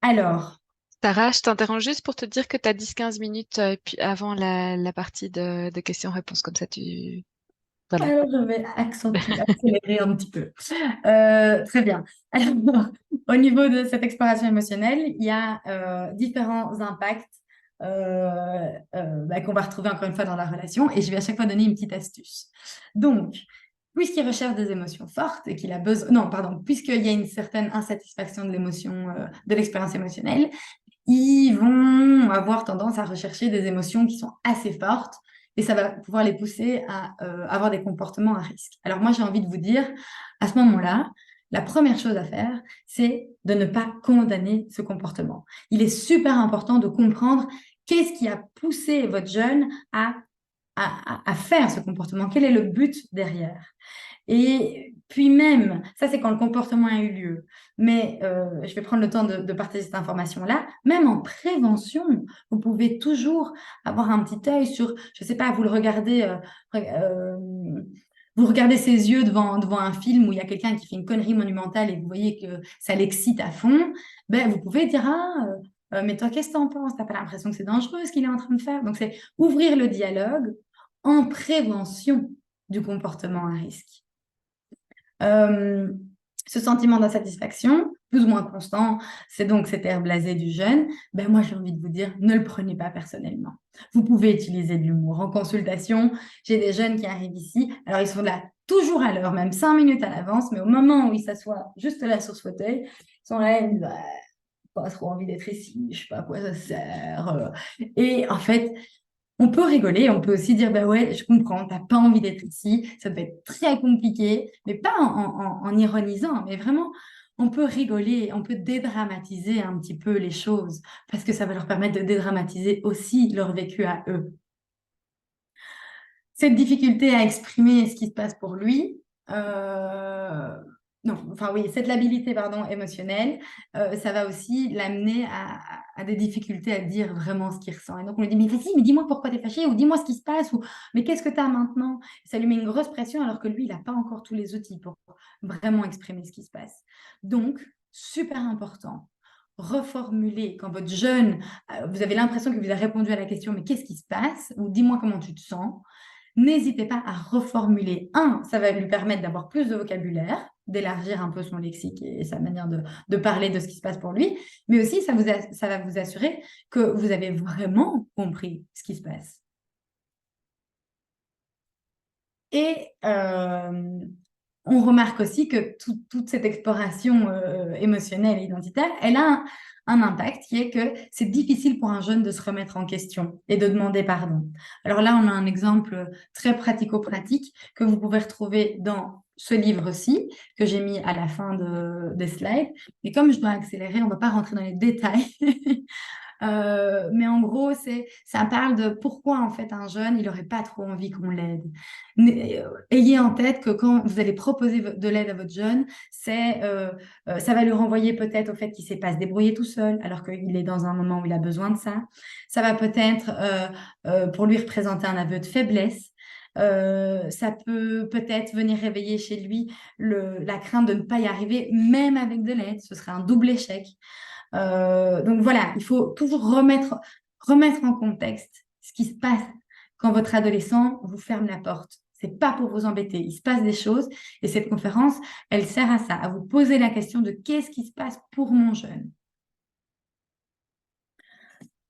Alors, Sarah, je t'interromps juste pour te dire que tu as 10-15 minutes puis avant la partie de questions-réponses. Comme ça, tu... Voilà. alors je vais accélérer un petit peu. Très bien. Alors, au niveau de cette exploration émotionnelle, il y a différents impacts qu'on va retrouver encore une fois dans la relation et je vais à chaque fois donner une petite astuce. Donc, puisqu'il recherche des émotions fortes et qu'il a besoin, non, pardon, puisqu'il y a une certaine insatisfaction de l'émotion, de l'expérience émotionnelle, ils vont avoir tendance à rechercher des émotions qui sont assez fortes et ça va pouvoir les pousser à avoir des comportements à risque. Alors moi, j'ai envie de vous dire, à ce moment-là, la première chose à faire, c'est de ne pas condamner ce comportement. Il est super important de comprendre qu'est-ce qui a poussé votre jeune à faire ce comportement, quel est le but derrière. Et puis même, ça c'est quand le comportement a eu lieu, mais je vais prendre le temps de partager cette information-là, même en prévention, vous pouvez toujours avoir un petit œil sur, je ne sais pas, vous le regardez, vous regardez ses yeux devant un film où il y a quelqu'un qui fait une connerie monumentale et vous voyez que ça l'excite à fond, ben, vous pouvez dire, mais toi, qu'est-ce que tu en penses? Tu n'as pas l'impression que c'est dangereux ce qu'il est en train de faire? Donc, c'est ouvrir le dialogue en prévention du comportement à risque. Ce sentiment d'insatisfaction, plus ou moins constant, c'est donc cet air blasé du jeune. Ben moi, j'ai envie de vous dire, ne le prenez pas personnellement. Vous pouvez utiliser de l'humour. En consultation, j'ai des jeunes qui arrivent ici. Alors, ils sont là toujours à l'heure, même 5 minutes à l'avance, mais au moment où ils s'assoient juste là sur ce fauteuil, ils sont là, ils me disent, pas trop envie d'être ici, je sais pas à quoi ça sert. Et en fait, on peut rigoler, on peut aussi dire, bah ouais, je comprends, t'as pas envie d'être ici, ça peut être très compliqué, mais pas en ironisant, mais vraiment, on peut rigoler, on peut dédramatiser un petit peu les choses, parce que ça va leur permettre de dédramatiser aussi leur vécu à eux. Cette difficulté à exprimer ce qui se passe pour lui, non, enfin oui, cette labilité, pardon, émotionnelle, ça va aussi l'amener à des difficultés à dire vraiment ce qu'il ressent. Et donc on lui dit, mais vas-y, mais dis-moi pourquoi tu es fâché, ou dis-moi ce qui se passe, ou mais qu'est-ce que tu as maintenant? Ça lui met une grosse pression alors que lui, il n'a pas encore tous les outils pour vraiment exprimer ce qui se passe. Donc, super important, reformuler quand votre jeune, vous avez l'impression que vous avez répondu à la question, mais qu'est-ce qui se passe? Ou dis-moi comment tu te sens. N'hésitez pas à reformuler. Ça va lui permettre d'avoir plus de vocabulaire, d'élargir un peu son lexique et sa manière de parler de ce qui se passe pour lui, mais aussi ça va vous assurer que vous avez vraiment compris ce qui se passe. Et on remarque aussi que toute cette exploration émotionnelle et identitaire, elle a un impact qui est que c'est difficile pour un jeune de se remettre en question et de demander pardon. Alors là, on a un exemple très pratico-pratique que vous pouvez retrouver dans ce livre-ci, que j'ai mis à la fin des slides. Et comme je dois accélérer, on ne va pas rentrer dans les détails. Mais en gros, ça parle de pourquoi en fait un jeune, il n'aurait pas trop envie qu'on l'aide. Ayez en tête que quand vous allez proposer de l'aide à votre jeune, ça va lui renvoyer peut-être au fait qu'il ne sait pas se débrouiller tout seul, alors qu'il est dans un moment où il a besoin de ça. Ça va peut-être pour lui représenter un aveu de faiblesse. Ça peut-être venir réveiller chez lui la crainte de ne pas y arriver, même avec de l'aide. Ce serait un double échec. Donc voilà, il faut toujours remettre en contexte ce qui se passe quand votre adolescent vous ferme la porte. C'est pas pour vous embêter, il se passe des choses et cette conférence, elle sert à ça, à vous poser la question de qu'est-ce qui se passe pour mon jeune.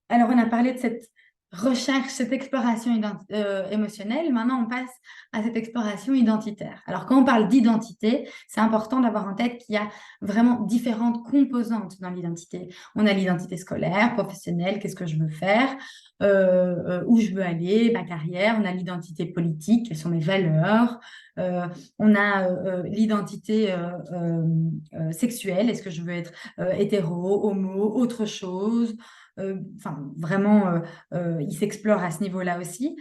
Alors, on a parlé de cette recherche, cette exploration émotionnelle. Maintenant, on passe à cette exploration identitaire. Alors, quand on parle d'identité, c'est important d'avoir en tête qu'il y a vraiment différentes composantes dans l'identité. On a l'identité scolaire, professionnelle, qu'est-ce que je veux faire, où je veux aller, ma carrière. On a l'identité politique, quelles sont mes valeurs. On a l'identité sexuelle, est-ce que je veux être hétéro, homo, autre chose. Enfin, vraiment, il s'explore à ce niveau-là aussi.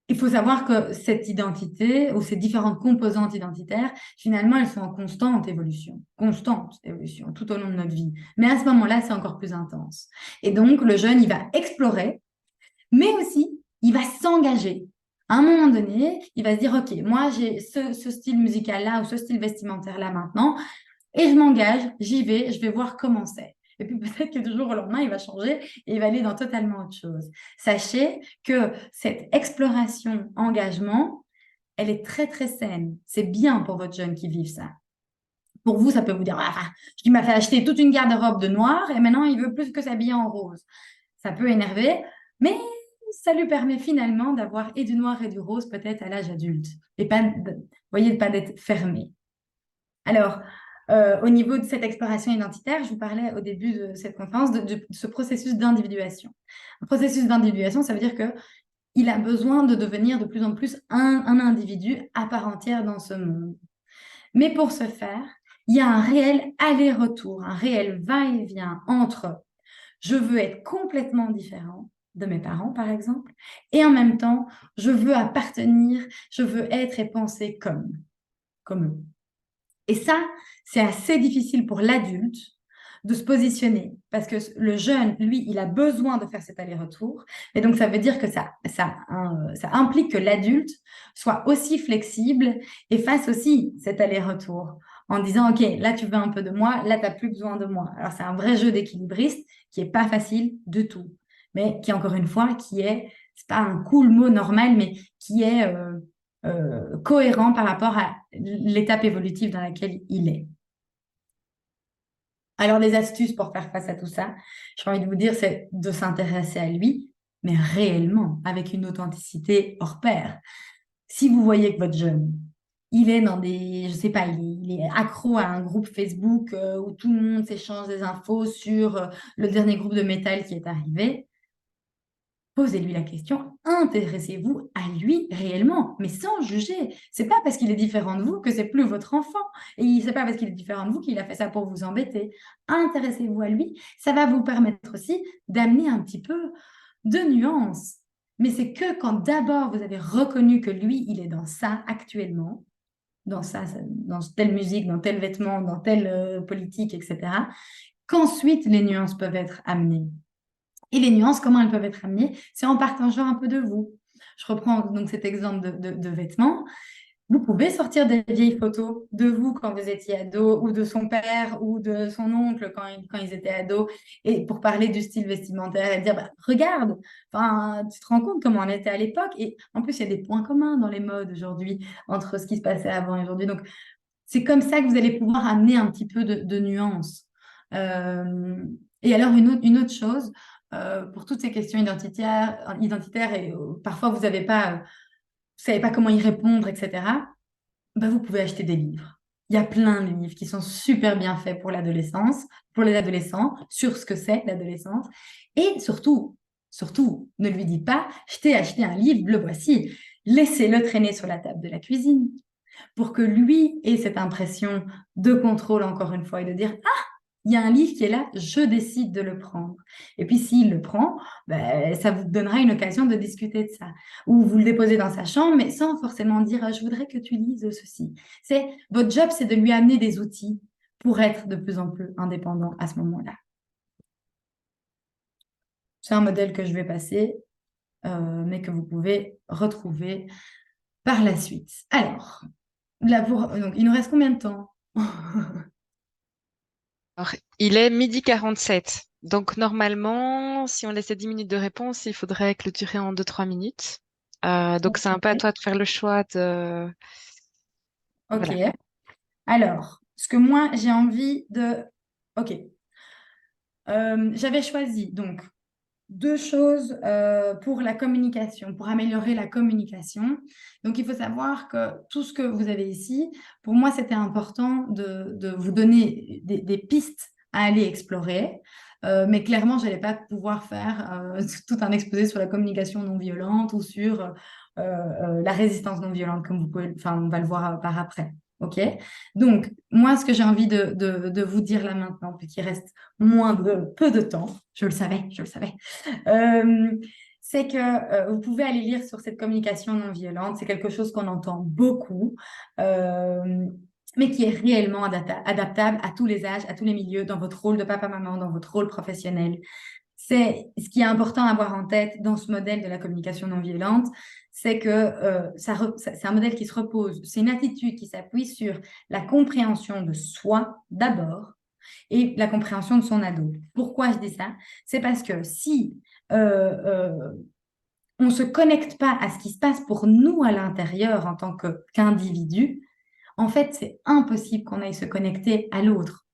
Il faut savoir que cette identité ou ces différentes composantes identitaires, finalement, elles sont en constante évolution tout au long de notre vie. Mais à ce moment-là, c'est encore plus intense. Et donc, le jeune, il va explorer, mais aussi, il va s'engager. À un moment donné, il va se dire, OK, moi, j'ai ce style musical-là ou ce style vestimentaire-là maintenant, et je m'engage, j'y vais, je vais voir comment c'est. Et puis peut-être que du jour au lendemain, il va changer et il va aller dans totalement autre chose. Sachez que cette exploration, engagement, elle est très, très saine. C'est bien pour votre jeune qui vive ça. Pour vous, ça peut vous dire, ah, il m'a fait acheter toute une garde-robe de noir et maintenant, il veut plus que s'habiller en rose. Ça peut énerver, mais ça lui permet finalement d'avoir et du noir et du rose peut-être à l'âge adulte. Et pas, vous voyez, pas d'être fermé. Alors, au niveau de cette exploration identitaire, je vous parlais au début de cette conférence de ce processus d'individuation. Un processus d'individuation, ça veut dire qu'il a besoin de devenir de plus en plus un individu à part entière dans ce monde. Mais pour ce faire, il y a un réel aller-retour, un réel va-et-vient entre je veux être complètement différent de mes parents, par exemple, et en même temps, je veux appartenir, je veux être et penser comme eux. Et ça, c'est assez difficile pour l'adulte de se positionner parce que le jeune, lui, il a besoin de faire cet aller-retour. Et donc, ça veut dire que ça implique que l'adulte soit aussi flexible et fasse aussi cet aller-retour en disant, OK, là, tu veux un peu de moi, là, tu n'as plus besoin de moi. Alors, c'est un vrai jeu d'équilibriste qui n'est pas facile du tout, mais qui, encore une fois, c'est pas un cool mot normal, mais qui est cohérent par rapport à l'étape évolutive dans laquelle il est. Alors, les astuces pour faire face à tout ça, j'ai envie de vous dire, c'est de s'intéresser à lui, mais réellement, avec une authenticité hors pair. Si vous voyez que votre jeune, il est dans je sais pas, il est accro à un groupe Facebook où tout le monde s'échange des infos sur le dernier groupe de métal qui est arrivé, posez-lui la question, intéressez-vous à lui réellement, mais sans juger. C'est pas parce qu'il est différent de vous que c'est plus votre enfant. Et c'est pas parce qu'il est différent de vous qu'il a fait ça pour vous embêter. Intéressez-vous à lui. Ça va vous permettre aussi d'amener un petit peu de nuance. Mais c'est que quand d'abord vous avez reconnu que lui, il est dans ça actuellement, dans telle musique, dans tel vêtement, dans telle politique, etc., qu'ensuite les nuances peuvent être amenées. Et les nuances, comment elles peuvent être amenées? C'est en partageant un peu de vous. Je reprends donc cet exemple de vêtements. Vous pouvez sortir des vieilles photos de vous quand vous étiez ado, ou de son père, ou de son oncle quand ils étaient ados, et pour parler du style vestimentaire et dire, bah, regarde, tu te rends compte comment on était à l'époque. Et en plus, il y a des points communs dans les modes aujourd'hui, entre ce qui se passait avant et aujourd'hui. Donc, c'est comme ça que vous allez pouvoir amener un petit peu de nuances. Et alors, une autre chose, pour toutes ces questions identitaires et parfois vous n'avez pas savez pas comment y répondre, etc., bah, vous pouvez acheter des livres. Il y a plein de livres qui sont super bien faits pour l'adolescence, pour les adolescents, sur ce que c'est l'adolescence. Et surtout, surtout, ne lui dites pas, je t'ai acheté un livre, le voici. Laissez-le traîner sur la table de la cuisine pour que lui ait cette impression de contrôle, encore une fois, et de dire, ah, il y a un livre qui est là, je décide de le prendre. Et puis s'il le prend, ben, ça vous donnera une occasion de discuter de ça. Ou vous le déposez dans sa chambre, mais sans forcément dire, ah, je voudrais que tu lises ceci. Votre job, c'est de lui amener des outils pour être de plus en plus indépendant à ce moment-là. C'est un modèle que je vais passer, mais que vous pouvez retrouver par la suite. Alors, donc, il nous reste combien de temps? Alors, il est 12h47. Donc, normalement, si on laissait 10 minutes de réponse, il faudrait clôturer en 2-3 minutes. Donc, c'est un peu à toi de faire le choix de... Ok. Voilà. Alors, ce que moi, j'ai envie de... Ok. J'avais choisi donc deux choses pour la communication, pour améliorer la communication. Donc, il faut savoir que tout ce que vous avez ici, pour moi, c'était important de vous donner des pistes à aller explorer. Mais clairement, je n'allais pas pouvoir faire tout un exposé sur la communication non violente ou sur la résistance non violente, comme vous pouvez, enfin, on va le voir par après. OK? Donc, moi, ce que j'ai envie de vous dire là maintenant, puisqu'il reste peu de temps, je le savais, c'est que vous pouvez aller lire sur cette communication non violente. C'est quelque chose qu'on entend beaucoup, mais qui est réellement adaptable à tous les âges, à tous les milieux, dans votre rôle de papa-maman, dans votre rôle professionnel. C'est ce qui est important à avoir en tête dans ce modèle de la communication non violente, c'est que c'est un modèle qui se repose, c'est une attitude qui s'appuie sur la compréhension de soi d'abord et la compréhension de son ado. Pourquoi je dis ça? C'est parce que si on ne se connecte pas à ce qui se passe pour nous à l'intérieur en tant qu'individu, en fait, c'est impossible qu'on aille se connecter à l'autre,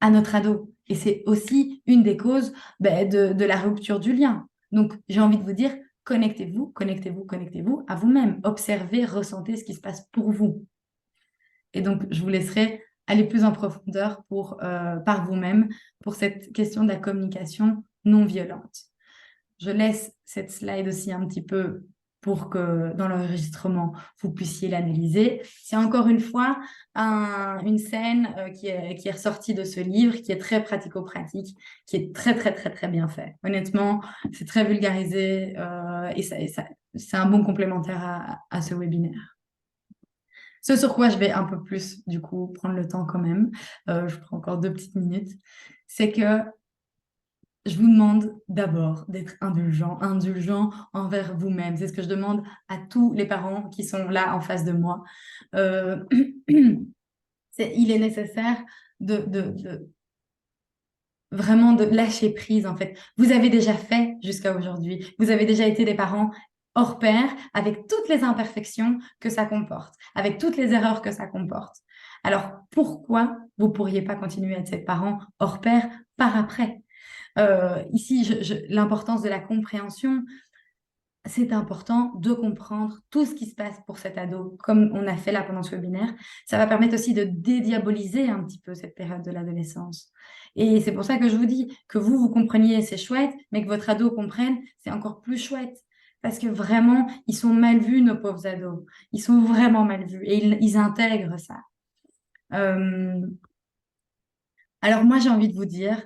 à notre ado. Et c'est aussi une des causes de la rupture du lien. Donc, j'ai envie de vous dire, connectez-vous, connectez-vous, connectez-vous à vous-même. Observez, ressentez ce qui se passe pour vous. Et donc, je vous laisserai aller plus en profondeur par vous-même pour cette question de la communication non violente. Je laisse cette slide aussi un petit peu pour que dans l'enregistrement, vous puissiez l'analyser. C'est encore une fois une scène qui est ressortie de ce livre, qui est très pratico-pratique, qui est très, très, très, très bien fait. Honnêtement, c'est très vulgarisé et c'est un bon complémentaire à ce webinaire. Ce sur quoi je vais un peu plus, du coup, prendre le temps quand même, je prends encore 2 petites minutes, c'est que je vous demande d'abord d'être indulgent envers vous-même. C'est ce que je demande à tous les parents qui sont là en face de moi. Il est nécessaire vraiment de lâcher prise, en fait. Vous avez déjà fait jusqu'à aujourd'hui. Vous avez déjà été des parents hors pair, avec toutes les imperfections que ça comporte, avec toutes les erreurs que ça comporte. Alors, pourquoi vous ne pourriez pas continuer à être ces parents hors pair par après? Ici, l'importance de la compréhension, c'est important de comprendre tout ce qui se passe pour cet ado, comme on a fait là pendant ce webinaire. Ça va permettre aussi de dédiaboliser un petit peu cette période de l'adolescence. Et c'est pour ça que je vous dis que vous compreniez, c'est chouette, mais que votre ado comprenne, c'est encore plus chouette. Parce que vraiment, ils sont mal vus, nos pauvres ados. Ils sont vraiment mal vus et ils intègrent ça. Alors moi, j'ai envie de vous dire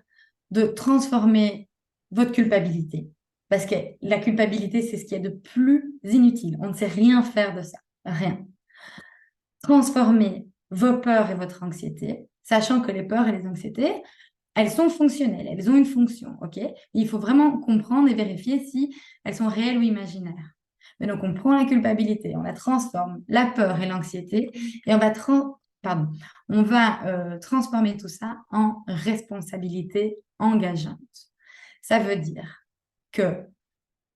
de transformer votre culpabilité. Parce que la culpabilité, c'est ce qui est de plus inutile. On ne sait rien faire de ça. Rien. Transformer vos peurs et votre anxiété, sachant que les peurs et les anxiétés, elles sont fonctionnelles, elles ont une fonction, ok? Il faut vraiment comprendre et vérifier si elles sont réelles ou imaginaires. Mais donc, on prend la culpabilité, on la transforme, la peur et l'anxiété, et on va transformer tout ça en responsabilité engageante. Ça veut dire que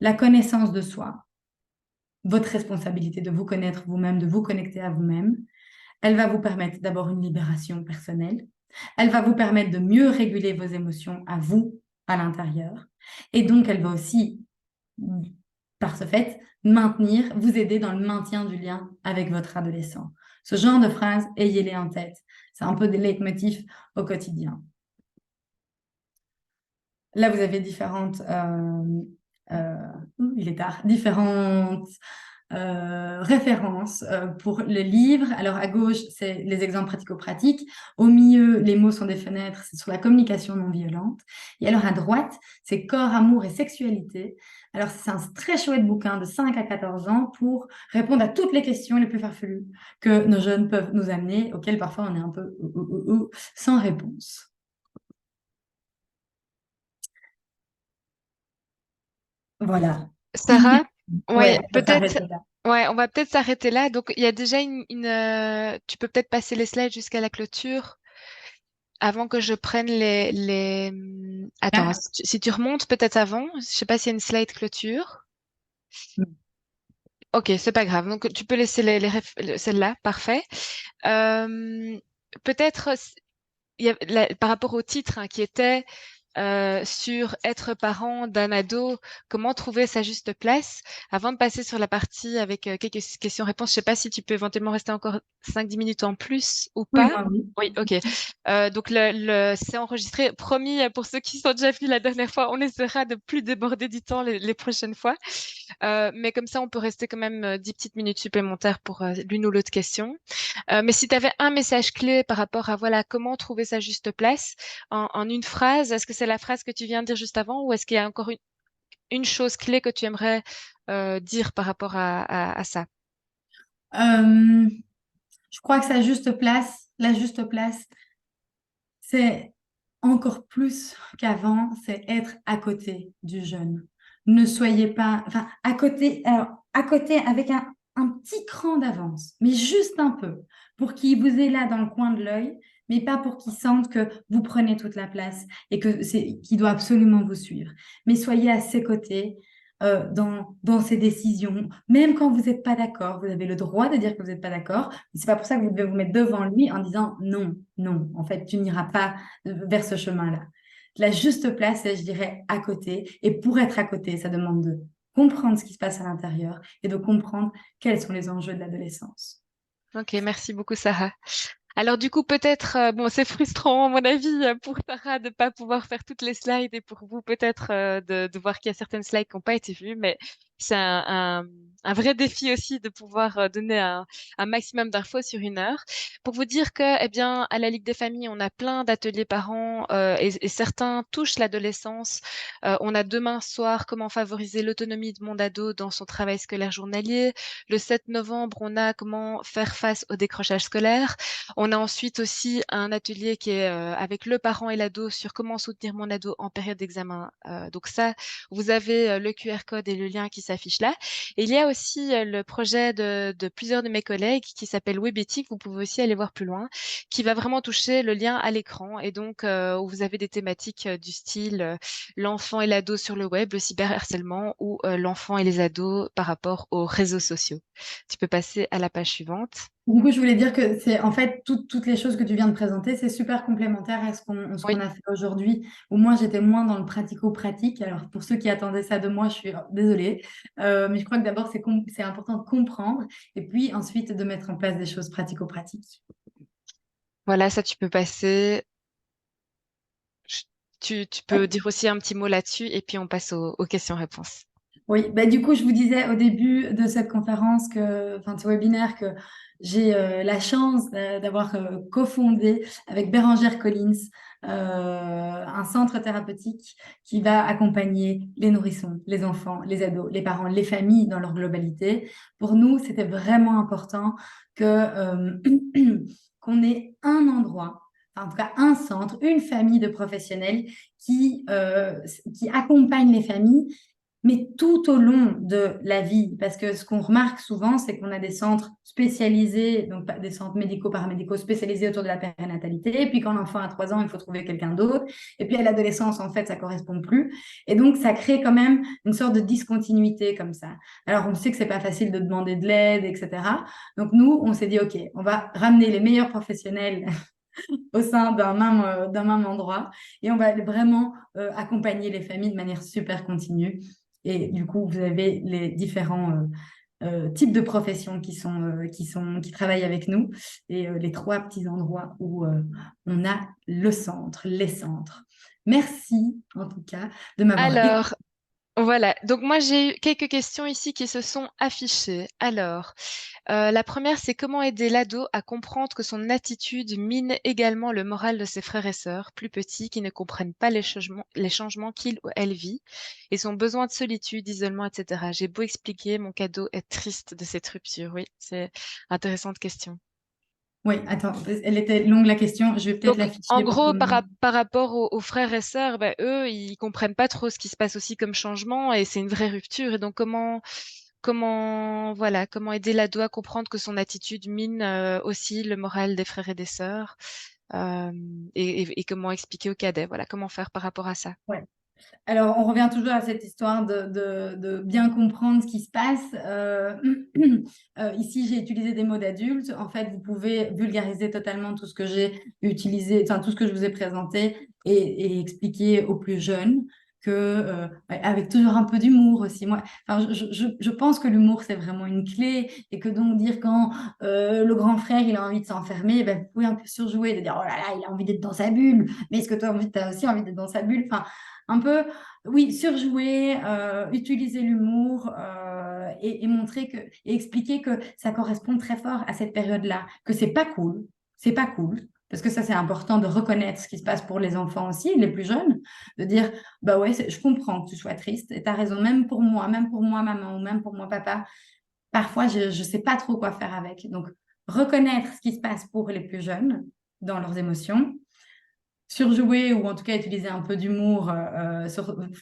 la connaissance de soi, votre responsabilité de vous connaître vous-même, de vous connecter à vous-même, elle va vous permettre d'abord une libération personnelle. Elle va vous permettre de mieux réguler vos émotions à vous, à l'intérieur. Et donc, elle va aussi par ce fait, vous aider dans le maintien du lien avec votre adolescent. Ce genre de phrases, ayez-les en tête. C'est un peu des leitmotifs au quotidien. Là, vous avez euh, il est tard, différentes références pour le livre. Alors, à gauche, c'est les exemples pratico-pratiques. Au milieu, les mots sont des fenêtres, c'est sur la communication non violente. Et alors, à droite, c'est corps, amour et sexualité. Alors, c'est un très chouette bouquin de 5 à 14 ans pour répondre à toutes les questions les plus farfelues que nos jeunes peuvent nous amener, auxquelles parfois on est un peu sans réponse. Voilà. Sarah, ouais, Ouais, on peut peut-être, s'arrêter là. ouais, on va peut-être s'arrêter là. Donc, il y a déjà tu peux peut-être passer les slides jusqu'à la clôture avant que je prenne Attends, Là. si tu remontes peut-être avant, je sais pas s'il y a une slide clôture. Ok, c'est pas grave. Donc, tu peux laisser celle-là, parfait. Euh, peut-être, par rapport au titre hein, qui était sur être parent d'un ado, comment trouver sa juste place. Avant de passer sur la partie avec quelques questions-réponses, je sais pas si tu peux éventuellement rester encore 5-10 minutes en plus ou Oui, pas. moi, oui. Oui, ok. Donc c'est enregistré. Promis, pour ceux qui sont déjà venus la dernière fois, on essaiera de plus déborder du temps les prochaines fois. Mais comme ça, on peut rester quand même 10 petites minutes supplémentaires pour l'une ou l'autre question. Mais si tu avais un message clé par rapport à voilà comment trouver sa juste place en une phrase, est-ce que c'est la phrase que tu viens de dire juste avant ou est-ce qu'il y a encore une chose clé que tu aimerais dire par rapport à ça? Euh, je crois que la juste place, c'est encore plus qu'avant, c'est être à côté du jeune. Ne soyez pas, enfin, à côté avec un petit cran d'avance, mais juste un peu, pour qu'il vous ait là dans le coin de l'œil, mais pas pour qu'il sente que vous prenez toute la place et qu'il doit absolument vous suivre. Mais soyez à ses côtés, dans ses décisions, même quand vous n'êtes pas d'accord. Vous avez le droit de dire que vous n'êtes pas d'accord, mais c'est pas pour ça que vous devez vous mettre devant lui en disant non, non, en fait, tu n'iras pas vers ce chemin-là. La juste place, c'est, je dirais, à côté. Et pour être à côté, ça demande de comprendre ce qui se passe à l'intérieur et de comprendre quels sont les enjeux de l'adolescence. Ok, merci beaucoup Sarah. Alors du coup, peut-être, bon, c'est frustrant à mon avis pour Sarah de pas pouvoir faire toutes les slides et pour vous peut-être de voir qu'il y a certaines slides qui n'ont pas été vues, mais c'est un vrai défi aussi de pouvoir donner un maximum d'infos sur 1 heure. Pour vous dire que, eh bien, à la Ligue des familles, on a plein d'ateliers parents et certains touchent l'adolescence. On a demain soir comment favoriser l'autonomie de mon ado dans son travail scolaire journalier. Le 7 novembre, on a comment faire face au décrochage scolaire. On a ensuite aussi un atelier qui est avec le parent et l'ado sur comment soutenir mon ado en période d'examen. Donc ça, vous avez le QR code et le lien qui s'affiche là. Et il y a aussi le projet de plusieurs de mes collègues qui s'appelle Webéthique. Vous pouvez aussi aller voir plus loin, qui va vraiment toucher le lien à l'écran. Et donc, où vous avez des thématiques du style l'enfant et l'ado sur le web, le cyberharcèlement ou l'enfant et les ados par rapport aux réseaux sociaux. Tu peux passer à la page suivante. Du coup, je voulais dire que c'est en fait toutes les choses que tu viens de présenter, c'est super complémentaire à ce Oui. qu'on a fait aujourd'hui, où moi j'étais moins dans le pratico-pratique. Alors pour ceux qui attendaient ça de moi, je suis désolée. Mais je crois que d'abord c'est important de comprendre et puis ensuite de mettre en place des choses pratico-pratiques. Voilà, ça tu peux passer. Je- tu peux dire aussi un petit mot là-dessus et puis on passe aux questions-réponses. Oui, bah, du coup, je vous disais au début de cette conférence, enfin, de ce webinaire, que j'ai la chance d'avoir cofondé avec Bérangère Collins un centre thérapeutique qui va accompagner les nourrissons, les enfants, les ados, les parents, les familles dans leur globalité. Pour nous, c'était vraiment important qu'on ait un endroit, enfin, en tout cas un centre, une famille de professionnels qui accompagnent les familles mais tout au long de la vie. Parce que ce qu'on remarque souvent, c'est qu'on a des centres spécialisés, donc des centres médicaux, paramédicaux spécialisés autour de la périnatalité. Et puis quand l'enfant a 3 ans, il faut trouver quelqu'un d'autre. Et puis à l'adolescence, en fait, ça correspond plus. Et donc, ça crée quand même une sorte de discontinuité comme ça. Alors, on sait que c'est pas facile de demander de l'aide, etc. Donc, nous, on s'est dit, OK, on va ramener les meilleurs professionnels au sein d'un même endroit et on va vraiment accompagner les familles de manière super continue. Et du coup, vous avez les différents types de professions qui travaillent avec nous et les trois petits endroits où on a le centre, les centres. Merci en tout cas de m'avoir écouté. Alors, voilà. Donc moi, j'ai eu quelques questions ici qui se sont affichées. Alors, la première, c'est comment aider l'ado à comprendre que son attitude mine également le moral de ses frères et sœurs, plus petits, qui ne comprennent pas les changements qu'il ou elle vit et son besoin de solitude, d'isolement, etc. J'ai beau expliquer, mon cadeau est triste de cette rupture. Oui, c'est intéressante question. Oui, attends, elle était longue la question. Je vais peut-être Donc, en l'afficher pour gros, tout le monde. par rapport aux frères et sœurs, ben, eux, ils comprennent pas trop ce qui se passe aussi comme changement et c'est une vraie rupture. Et donc, voilà, comment aider l'ado à comprendre que son attitude mine aussi le moral des frères et des sœurs euh, et comment expliquer au cadet, voilà, comment faire par rapport à ça. Ouais. Alors, on revient toujours à cette histoire de bien comprendre ce qui se passe. Ici, j'ai utilisé des mots d'adultes. En fait, vous pouvez vulgariser totalement tout ce que j'ai utilisé, enfin, tout ce que je vous ai présenté et expliquer aux plus jeunes que, ouais, avec toujours un peu d'humour aussi. Moi, enfin, je pense que l'humour, c'est vraiment une clé et que donc dire quand le grand frère, il a envie de s'enfermer, ben, vous pouvez un peu surjouer, de dire, oh là là, il a envie d'être dans sa bulle, mais est-ce que toi, tu as aussi envie d'être dans sa bulle? Enfin, un peu, oui, surjouer, utiliser l'humour et montrer que, et expliquer que ça correspond très fort à cette période-là, que c'est pas cool, parce que ça c'est important de reconnaître ce qui se passe pour les enfants aussi, les plus jeunes, de dire, bah ouais, je comprends que tu sois triste, et tu as raison, même pour moi, maman, ou même pour moi, papa, parfois je ne sais pas trop quoi faire avec. Donc, reconnaître ce qui se passe pour les plus jeunes dans leurs émotions surjouer ou en tout cas utiliser un peu d'humour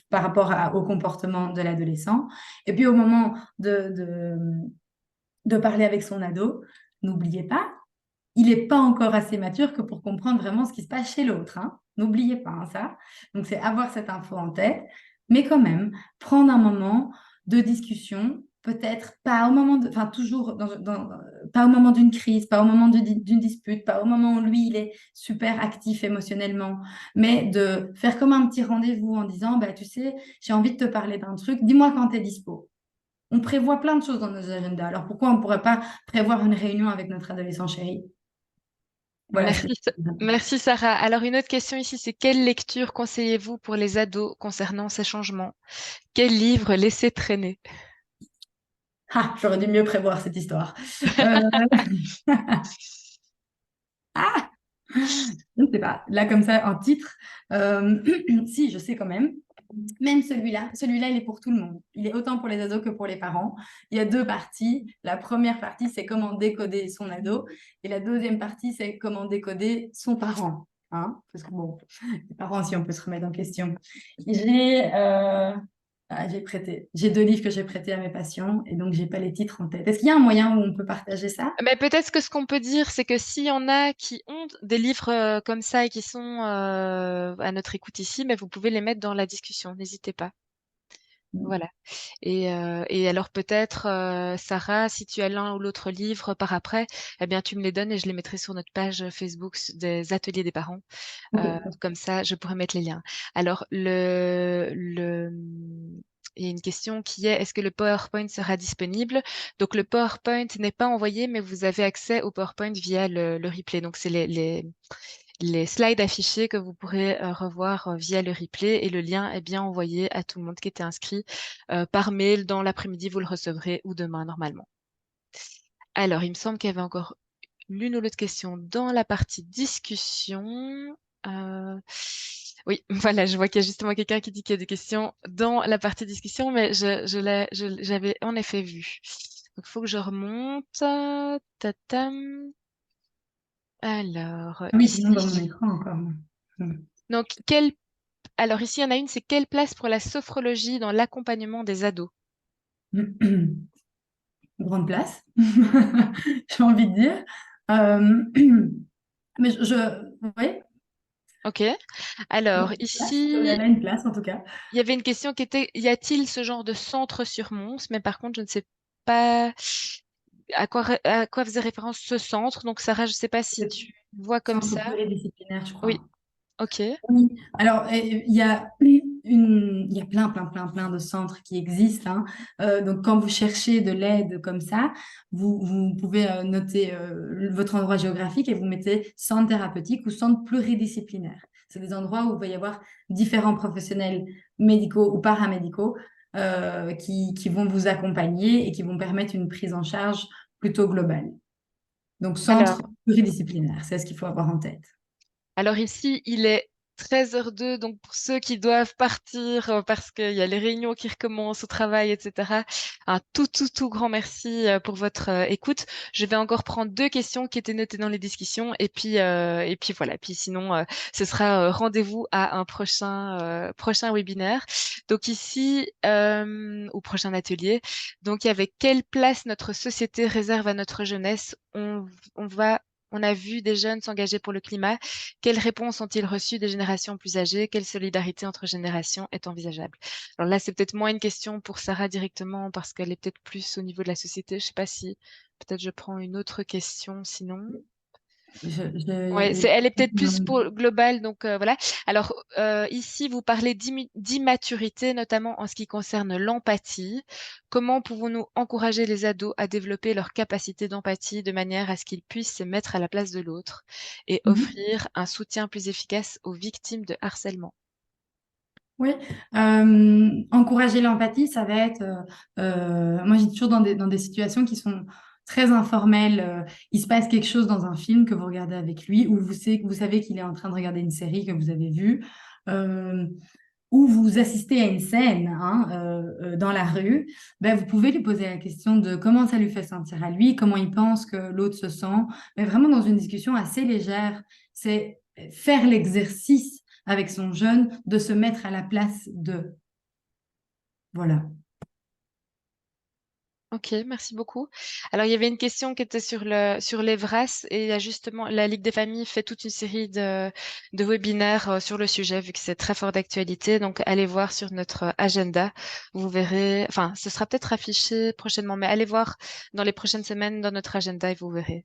par rapport au comportement de l'adolescent. Et puis au moment de parler avec son ado, n'oubliez pas, il n'est pas encore assez mature que pour comprendre vraiment ce qui se passe chez l'autre. Hein. N'oubliez pas hein, ça. Donc c'est avoir cette info en tête, mais quand même prendre un moment de discussion, peut-être pas au moment de, enfin toujours pas au moment d'une crise, pas au moment d'une dispute, pas au moment où lui il est super actif émotionnellement, mais de faire comme un petit rendez-vous en disant, bah tu sais, j'ai envie de te parler d'un truc, dis-moi quand tu es dispo. On prévoit plein de choses dans nos agendas. Alors pourquoi on ne pourrait pas prévoir une réunion avec notre adolescent chéri? Voilà ce que Merci, merci Sarah. Alors une autre question ici, c'est quelle lecture conseillez-vous pour les ados concernant ces changements? Quel livre laisser traîner? Ah, j'aurais dû mieux prévoir cette histoire. Euh, Ah, je ne sais pas. Là, comme ça, en titre, si, je sais quand même. Même celui-là, il est pour tout le monde. Il est autant pour les ados que pour les parents. Il y a deux parties. La première partie, c'est comment décoder son ado. Et la deuxième partie, c'est comment décoder son parent. Hein parce que bon, les parents aussi, on peut se remettre en question. J'ai deux livres que j'ai prêtés à mes patients et donc j'ai pas les titres en tête. Est-ce qu'il y a un moyen où on peut partager ça? Mais peut-être que ce qu'on peut dire, c'est que s'il y en a qui ont des livres comme ça et qui sont à notre écoute ici, mais vous pouvez les mettre dans la discussion, n'hésitez pas. Voilà. Et alors peut-être, Sarah, si tu as l'un ou l'autre livre par après, eh bien tu me les donnes et je les mettrai sur notre page Facebook des ateliers des parents. Ok. Comme ça, je pourrais mettre les liens. Alors, il y a une question qui est, est-ce que le PowerPoint sera disponible? Donc, le PowerPoint n'est pas envoyé, mais vous avez accès au PowerPoint via le replay. Donc, c'est les slides affichés que vous pourrez revoir via le replay et le lien est bien envoyé à tout le monde qui était inscrit par mail. Dans l'après-midi, vous le recevrez ou demain normalement. Alors, il me semble qu'il y avait encore l'une ou l'autre question dans la partie discussion. Euh, Oui, voilà, je vois qu'il y a justement quelqu'un qui dit qu'il y a des questions dans la partie discussion, mais j'avais en effet vu. Donc, il faut que je remonte. Tatam. Alors, Oui, sinon ici. dans mon écran encore. Hmm. Donc, alors ici, il y en a une, c'est quelle place pour la sophrologie dans l'accompagnement des ados? Grande place, j'ai envie de dire. Euh, mais oui, Ok. Alors, place. Elle ici, a une place en tout cas. il y avait une question qui était, y a-t-il ce genre de centre sur Mons? Mais par contre, je ne sais pas à quoi faisait référence ce centre. Donc, Sarah, je ne sais pas si Le tu vois comme centre ça. pluridisciplinaire, je Oui, crois. ok. Oui, alors il y a. il y a plein de centres qui existent, hein. Donc, quand vous cherchez de l'aide comme ça, vous pouvez noter votre endroit géographique et vous mettez centre thérapeutique ou centre pluridisciplinaire. C'est des endroits où il va y avoir différents professionnels médicaux ou paramédicaux qui vont vous accompagner et qui vont permettre une prise en charge plutôt globale. Donc, centre Alors, pluridisciplinaire, c'est ce qu'il faut avoir en tête. Alors ici, il est 13h02, donc pour ceux qui doivent partir parce qu'il y a les réunions qui recommencent au travail, etc., un tout grand merci pour votre écoute. Je vais encore prendre deux questions qui étaient notées dans les discussions et puis voilà. Puis sinon, ce sera rendez-vous à un prochain webinaire. Donc ici, au prochain atelier. Donc, avec quelle place notre société réserve à notre jeunesse? On a vu des jeunes s'engager pour le climat. Quelles réponses ont-ils reçues des générations plus âgées? Quelle solidarité entre générations est envisageable? Alors là, c'est peut-être moins une question pour Sarah directement parce qu'elle est peut-être plus au niveau de la société. Je sais pas si peut-être je prends une autre question sinon. Ouais, elle est peut-être plus pour globale, donc voilà. Alors ici, vous parlez d'immaturité, notamment en ce qui concerne l'empathie. Comment pouvons-nous encourager les ados à développer leur capacité d'empathie de manière à ce qu'ils puissent se mettre à la place de l'autre et Mhm. offrir un soutien plus efficace aux victimes de harcèlement? Oui, encourager l'empathie, ça va être, moi j'ai toujours dans des situations qui sont très informelles, il se passe quelque chose dans un film que vous regardez avec lui, ou vous savez qu'il est en train de regarder une série que vous avez vue, euh, ou vous assistez à une scène hein, dans la rue, ben, vous pouvez lui poser la question de comment ça lui fait sentir à lui, comment il pense que l'autre se sent, mais vraiment dans une discussion assez légère. C'est faire l'exercice avec son jeune de se mettre à la place de. Voilà. Ok, merci beaucoup. Alors, il y avait une question qui était sur les VRAS et il y a justement, la Ligue des familles fait toute une série de webinaires sur le sujet vu que c'est très fort d'actualité. Donc, allez voir sur notre agenda. Vous verrez, enfin, ce sera peut-être affiché prochainement, mais allez voir dans les prochaines semaines dans notre agenda et vous verrez.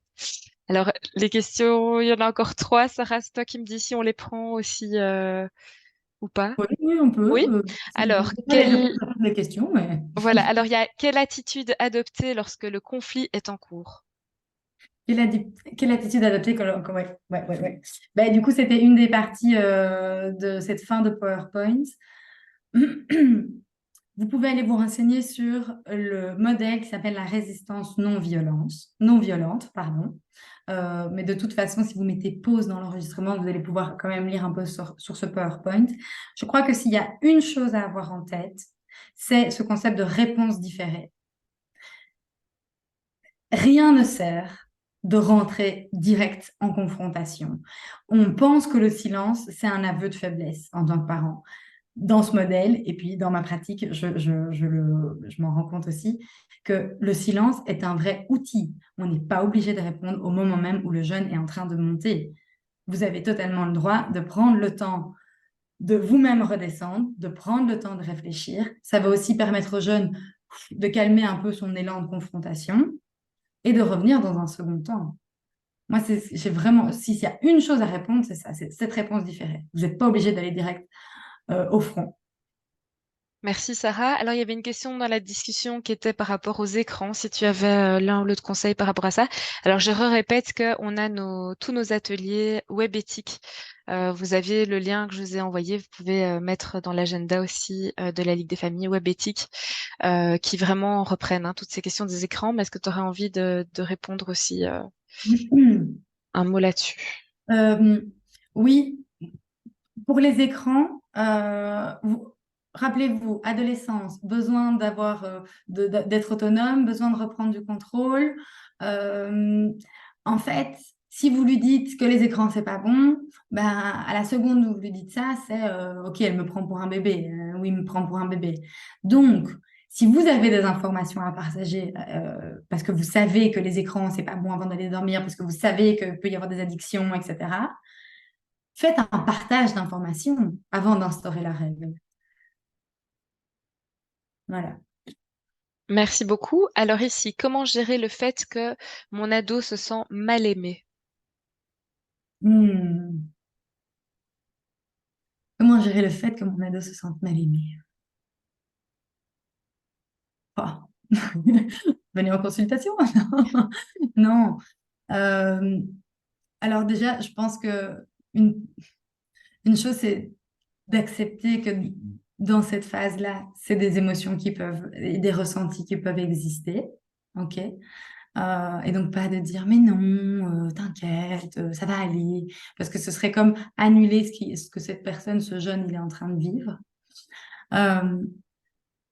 Alors, les questions, il y en a encore trois. Sarah, c'est toi qui me dis si on les prend aussi ou pas. Oui, oui, on peut. Oui. Je ne Alors, sais pas les réponses à toutes les questions, mais voilà. Alors, il y a quelle attitude adopter lorsque le conflit est en cours? quelle attitude adopter ouais. Ben, du coup, c'était une des parties de cette fin de PowerPoint. Vous pouvez aller vous renseigner sur le modèle qui s'appelle la résistance non violente, pardon. Mais de toute façon, si vous mettez pause dans l'enregistrement, vous allez pouvoir quand même lire un peu sur ce PowerPoint. Je crois que s'il y a une chose à avoir en tête, c'est ce concept de réponse différée. Rien ne sert de rentrer direct en confrontation. On pense que le silence, c'est un aveu de faiblesse en tant que parent dans ce modèle, et puis dans ma pratique, je m'en rends compte aussi, que le silence est un vrai outil. On n'est pas obligé de répondre au moment même où le jeune est en train de monter. Vous avez totalement le droit de prendre le temps de vous-même redescendre, de prendre le temps de réfléchir. Ça va aussi permettre au jeune de calmer un peu son élan de confrontation et de revenir dans un second temps. Moi, j'ai vraiment, s'il y a une chose à répondre, c'est ça, c'est cette réponse différée. Vous n'êtes pas obligé d'aller direct au front. Merci Sarah. Alors il y avait une question dans la discussion qui était par rapport aux écrans, si tu avais l'un ou l'autre conseil par rapport à ça. Alors je répète qu'on a tous nos ateliers web éthique. Vous aviez le lien que je vous ai envoyé, vous pouvez mettre dans l'agenda aussi de la Ligue des familles web éthique qui vraiment reprennent toutes ces questions des écrans. Mais est-ce que tu aurais envie de répondre aussi un mot là-dessus? Euh, oui, pour les écrans, rappelez-vous, adolescence, besoin d'être autonome, besoin de reprendre du contrôle. Euh, En fait, si vous lui dites que les écrans, c'est pas bon, ben, à la seconde où vous lui dites ça, c'est OK, elle me prend pour un bébé. Oui, il me prend pour un bébé. Donc, si vous avez des informations à partager, parce que vous savez que les écrans, c'est pas bon avant d'aller dormir, parce que vous savez qu'il peut y avoir des addictions, etc., faites un partage d'informations avant d'instaurer la règle. Voilà. Merci beaucoup. Alors ici, comment gérer le fait que mon ado se sent mal aimé? Hmm. Comment comment gérer le fait que mon ado se sente mal aimé? Oh. Venez en consultation? Non. Euh, alors déjà, je pense que une, une chose, c'est d'accepter que dans cette phase-là, c'est des émotions qui peuvent, et des ressentis qui peuvent exister. OK? Et donc pas de dire mais non, t'inquiète, ça va aller, parce que ce serait comme annuler ce que cette personne, ce jeune, il est en train de vivre. Euh,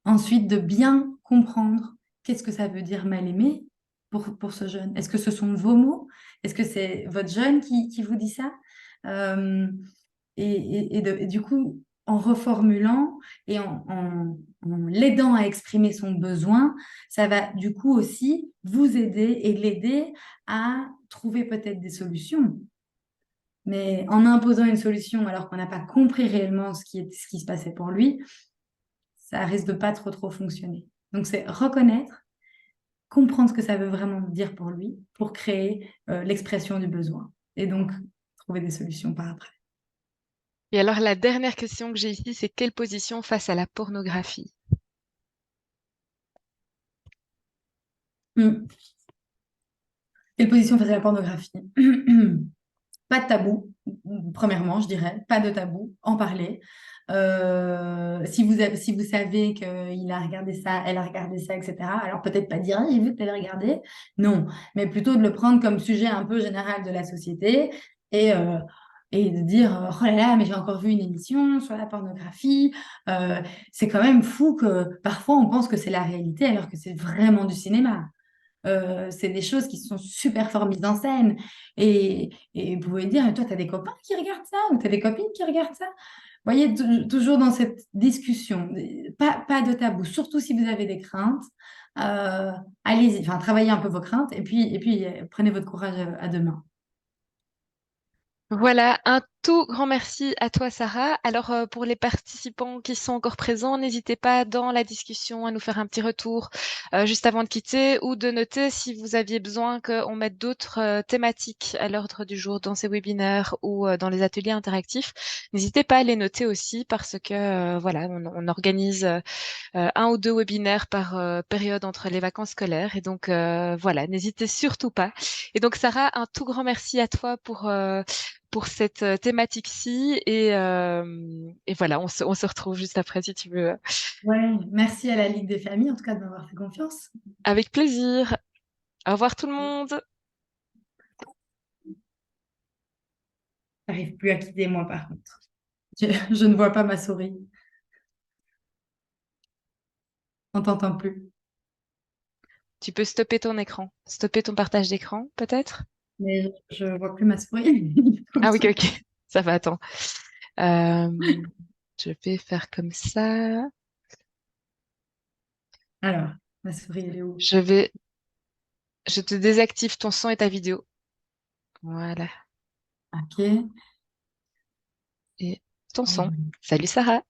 Ensuite, de bien comprendre qu'est-ce que ça veut dire mal aimer pour ce jeune. Est-ce que ce sont vos mots? Est-ce que c'est votre jeune qui vous dit ça? Euh, et du coup, en reformulant et en l'aidant à exprimer son besoin, ça va du coup aussi vous aider et l'aider à trouver peut-être des solutions. Mais en imposant une solution alors qu'on n'a pas compris réellement ce qui se passait pour lui, ça risque de pas trop fonctionner. Donc, c'est reconnaître, comprendre ce que ça veut vraiment dire pour lui, pour créer l'expression du besoin. Et donc, trouver des solutions par après. Et alors, la dernière question que j'ai ici, c'est quelle position face à la pornographie? Hmm. Quelle position face à la pornographie? Pas de tabou, premièrement, je dirais. Pas de tabou, en parler. Si vous savez qu'il a regardé ça, elle a regardé ça, etc. Alors peut-être pas dire, ah, j'ai vu que tu avais regardé. Non, mais plutôt de le prendre comme sujet un peu général de la société et, euh, et de dire, oh là là, mais j'ai encore vu une émission sur la pornographie. C'est quand même fou que parfois on pense que c'est la réalité alors que c'est vraiment du cinéma. C'est des choses qui sont super fort mises en scène. Et vous pouvez dire, toi, tu as des copains qui regardent ça ou tu as des copines qui regardent ça. Vous voyez, toujours dans cette discussion, pas de tabou, surtout si vous avez des craintes. euh, Allez-y, enfin, travaillez un peu vos craintes et puis prenez votre courage à deux mains. Voilà, un tout grand merci à toi, Sarah. Alors, pour les participants qui sont encore présents, n'hésitez pas dans la discussion à nous faire un petit retour juste avant de quitter ou de noter si vous aviez besoin qu'on mette d'autres thématiques à l'ordre du jour dans ces webinaires ou dans les ateliers interactifs. N'hésitez pas à les noter aussi parce que voilà, on organise un ou deux webinaires par période entre les vacances scolaires. Et donc, voilà, n'hésitez surtout pas. Et donc, Sarah, un tout grand merci à toi pour cette thématique-ci. Et voilà, on se retrouve juste après si tu veux. Ouais, merci à la Ligue des familles, en tout cas, de m'avoir fait confiance. Avec plaisir. Au revoir tout le monde. J'arrive plus à quitter moi, par contre. Je ne vois pas ma souris. On t'entend plus. Tu peux stopper ton écran, stopper ton partage d'écran, peut-être? Mais je vois plus ma souris. Ah oui, ok, ok. Ça va, attends. Euh, je vais faire comme ça. Alors, ma souris, elle est où? Je vais, je te désactive ton son et ta vidéo. Voilà. Ok. Et ton son. Salut Sarah.